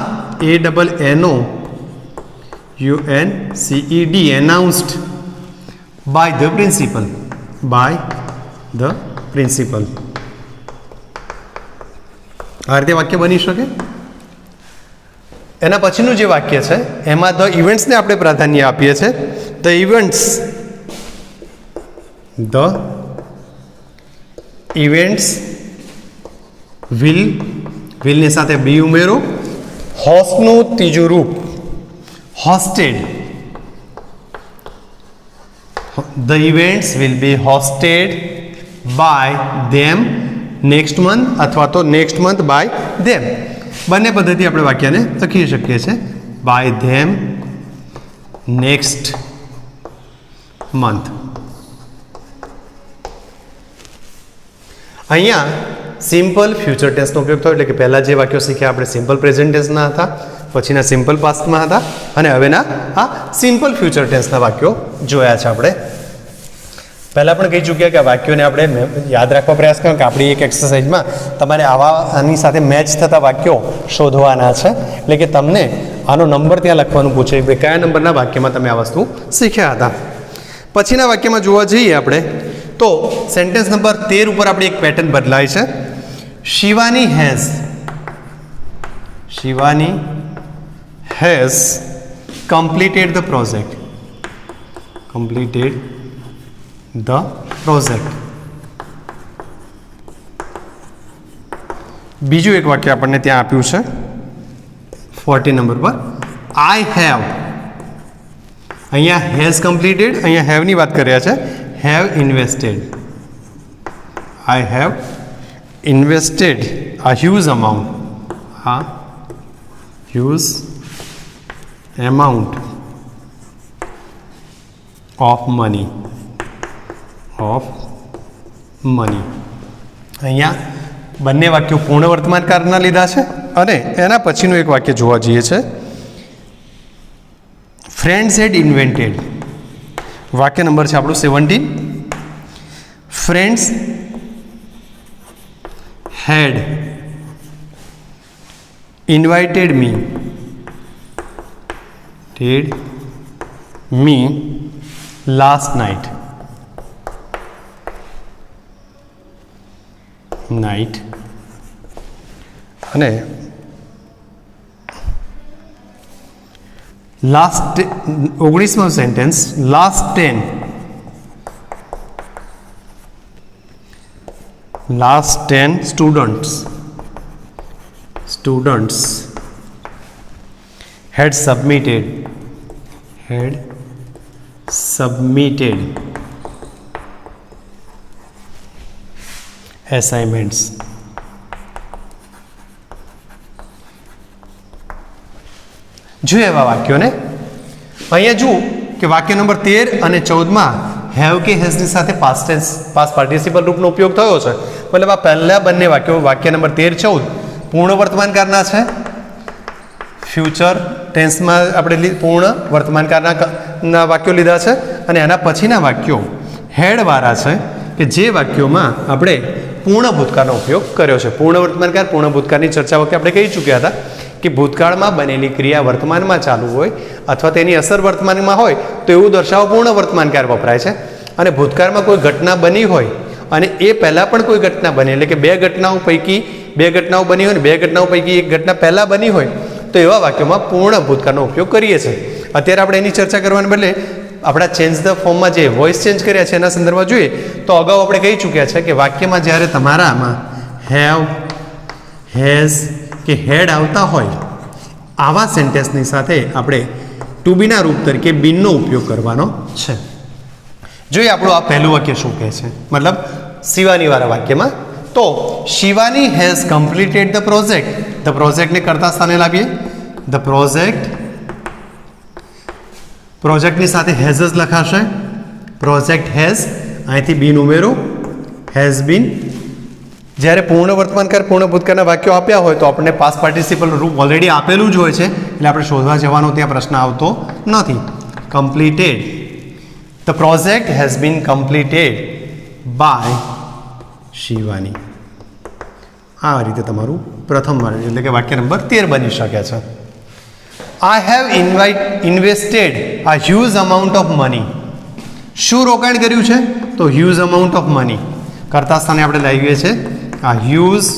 ANNOUNCED announced by the principal. આ રીતે વાક્ય બની શકે. એના પછીનું જે વાક્ય છે એમાં ધ ઇવેન્ટ્સને આપણે પ્રાધાન્ય આપીએ છીએ. ધ ઇવેન્ટ્સ વિલની સાથે બી ઉમેરો, હોસ્ટનું ત્રીજું રૂપ hosted. The events will be hosted by them next month અથવા તો નેક્સ્ટ મંથ બાય ધેમ. બંને પદ્ધતિ આપણે વાક્યને લખી શકીએ છીએ. By them next month. અહીંયા સિમ્પલ ફ્યુચર ટેન્સનો ઉપયોગ થયો, એટલે કે પહેલાં જે વાક્યો શીખ્યા આપણે સિમ્પલ પ્રેઝન્ટ ટેન્સના હતા, પછીના સિમ્પલ પાસ્ટમાં હતા અને હવેના આ સિમ્પલ ફ્યુચર ટેન્સના વાક્યો જોયા છે આપણે. પહેલાં પણ કહી ચૂક્યા કે આ વાક્યોને આપણે યાદ રાખવા પ્રયાસ કરો કે આપણી એક એક્સરસાઇઝમાં તમારે આની સાથે મેચ થતા વાક્યો શોધવાના છે. એટલે કે તમને આનો નંબર ત્યાં લખવાનું પૂછે કે કયા નંબરના વાક્યમાં તમે આ વસ્તુ શીખ્યા હતા. પછીના વાક્યમાં જોવા જઈએ આપણે તો સેન્ટેન્સ નંબર 13 ઉપર આપણી એક પેટર્ન બદલાય છે. Shivani has completed the project. બીજું એક વાક્ય આપણને ત્યાં આપ્યું છે 14 નંબર પર. I have, અહીંયા હેઝ કમ્પ્લીટેડ, અહીંયા હેવની વાત કર્યા છે. Have invested, I have invested a huge amount of money. અહીંયા બંને વાક્યો પૂર્ણ વર્તમાન કાળના લીધા છે. અને એના પછીનું એક વાક્ય જોવા જઈએ છે ફ્રેન્ડ્સ હેડ ઇન્વેન્ટેડ. વાક્ય નંબર છે આપણું 17. ફ્રેન્ડ્સ હેડ ઇન્વાઇટેડ મી last night. અને last 19મો sentence last 10 students had submitted assignments. જોઈએ એવા વાક્યોને. અહીંયા જુઓ કે વાક્ય નંબર 13 અને 14માં હેવ કે હેઝની સાથે પાસ્ટ પાર્ટિસિપલ રૂપનો ઉપયોગ થયો છે. મતલબ આ પહેલા બંને વાક્યો વાક્ય નંબર 13, 14 પૂર્ણ વર્તમાનકાળના છે. ફ્યુચર ટેન્સમાં આપણે પૂર્ણ વર્તમાનકાળના વાક્યો લીધા છે. અને એના પછીના વાક્યો હેડવાળા છે કે જે વાક્યોમાં આપણે પૂર્ણ ભૂતકાળનો ઉપયોગ કર્યો છે. પૂર્ણ વર્તમાનકાળ, પૂર્ણ ભૂતકાળની ચર્ચા વખતે આપણે કહી ચૂક્યા હતા કે ભૂતકાળમાં બનેલી ક્રિયા વર્તમાનમાં ચાલુ હોય અથવા તેની અસર વર્તમાનમાં હોય તો એવું દર્શાવવા પૂર્ણ વર્તમાનકાળ વપરાય છે. અને ભૂતકાળમાં કોઈ ઘટના બની હોય અને એ પહેલાં પણ કોઈ ઘટના બની, એટલે કે બે ઘટનાઓ બની હોય ને બે ઘટનાઓ પૈકી એક ઘટના પહેલાં બની હોય તો એવા વાક્યોમાં પૂર્ણ ભૂતકાળનો ઉપયોગ કરીએ છીએ. અત્યારે આપણે એની ચર્ચા કરવાને બદલે આપણા ચેન્જ ધ ફોર્મમાં જે વોઇસ ચેન્જ કર્યા છે એના સંદર્ભમાં જોઈએ તો અગાઉ આપણે કહી ચૂક્યા છે કે વાક્યમાં જ્યારે તમારામાં હેવ, હેઝ કે હેડ આવતા હોય આવા સેન્ટેન્સની સાથે આપણે ટુ બીના રૂપ તરીકે બીનનો ઉપયોગ કરવાનો છે. જોઈએ આપણું આ પહેલું વાક્ય શું કહે છે, મતલબ શિવાનીવાળા વાક્યમાં. તો Shivani has completed the project. The પ્રોજેક્ટને કરતા સ્થાને લાવીએ. ધ પ્રોજેક્ટની સાથે હેઝ જ લખાશે. પ્રોજેક્ટ હેઝ, અહીંથી બીન ઉમેરો, હેઝ બીન. જ્યારે પૂર્ણ વર્તમાનકાળ, પૂર્ણ ભૂતકાળના વાક્યો આપ્યા હોય તો આપણને પાસ્ટ પાર્ટિસિપલનું રૂપ ઓલરેડી આપેલું જ હોય છે એટલે આપણે શોધવા જવાનો ત્યાં પ્રશ્ન આવતો નથી. Completed, the project has been completed by Shivani. આ રીતે તમારું પ્રથમ વાર એટલે કે વાક્ય નંબર 13 બની શકે છે. I have invested a huge amount of money. શું રોકાણ કર્યું છે તો huge amount of money. કરતા સ્થાને આપણે લાવીએ છીએ a huge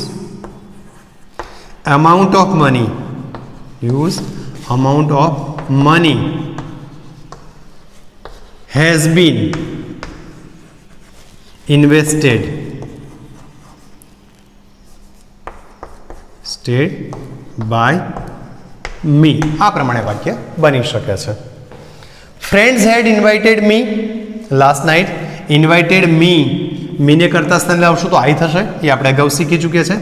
amount of money. Huge amount of money has been invested by me. આ પ્રમાણે વાક્ય બની શકે છે. ફ્રેન્ડ્સ હેડ ઇન્વાઇટેડ મી લાસ્ટ નાઇટ. ઇન્વાઇટેડ મીને કરતા સ્થાને લાવશું તો આઈ થશે, એ આપણે અગાઉ શીખી ચૂક્યા છે.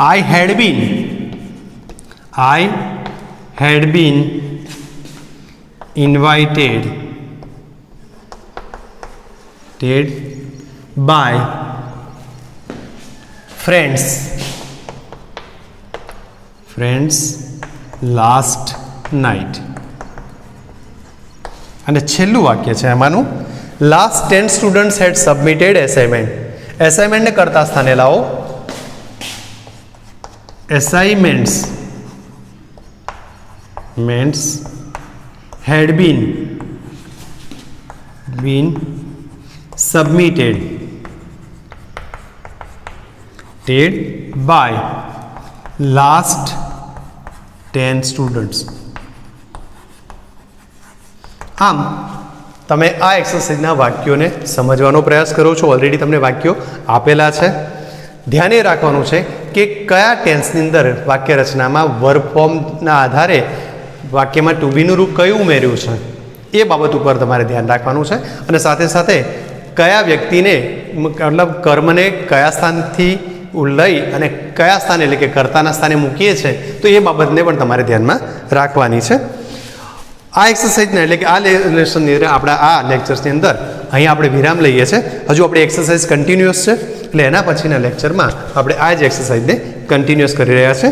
I had been invited by friends last night. અને છેલ્લું વાક્ય છે એમાંનું last 10 students had submitted assignment. એસાઇનમેન્ટને કરતા સ્થાને લાવો. એસાઇનમેન્ટ્સ had been submitted by last 10 students. આમ તમે આ એક્સરસાઇઝના વાક્યોને સમજવાનો પ્રયાસ કરો છો. ઓલરેડી તમને વાક્યો આપેલા છે. ધ્યાને રાખવાનું છે કે કયા ટેન્સની અંદર વાક્ય રચનામાં વર્બ ફોર્મના આધારે વાક્યમાં ટુ બીનું રૂપ કયું ઉમેર્યું છે એ બાબત ઉપર તમારે ધ્યાન રાખવાનું છે. અને સાથે સાથે કયા વ્યક્તિને મતલબ કર્મને કયા સ્થાનથી લઈ અને કયા સ્થાને એટલે કે કર્તાના સ્થાને મૂકીએ છીએ તો એ બાબતને પણ તમારે ધ્યાનમાં રાખવાની છે. આ એક્સરસાઇઝને એટલે કે આ લેસનની અંદર આપણા આ લેક્ચર્સની અંદર અહીંયા આપણે વિરામ લઈએ છીએ. હજુ આપણી એક્સરસાઇઝ કન્ટિન્યુઅસ છે એટલે એના પછીના લેક્ચરમાં આપણે આ જ એક્સરસાઇઝને કન્ટિન્યુઅસ કરી રહ્યા છે.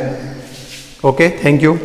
Okay, thank you.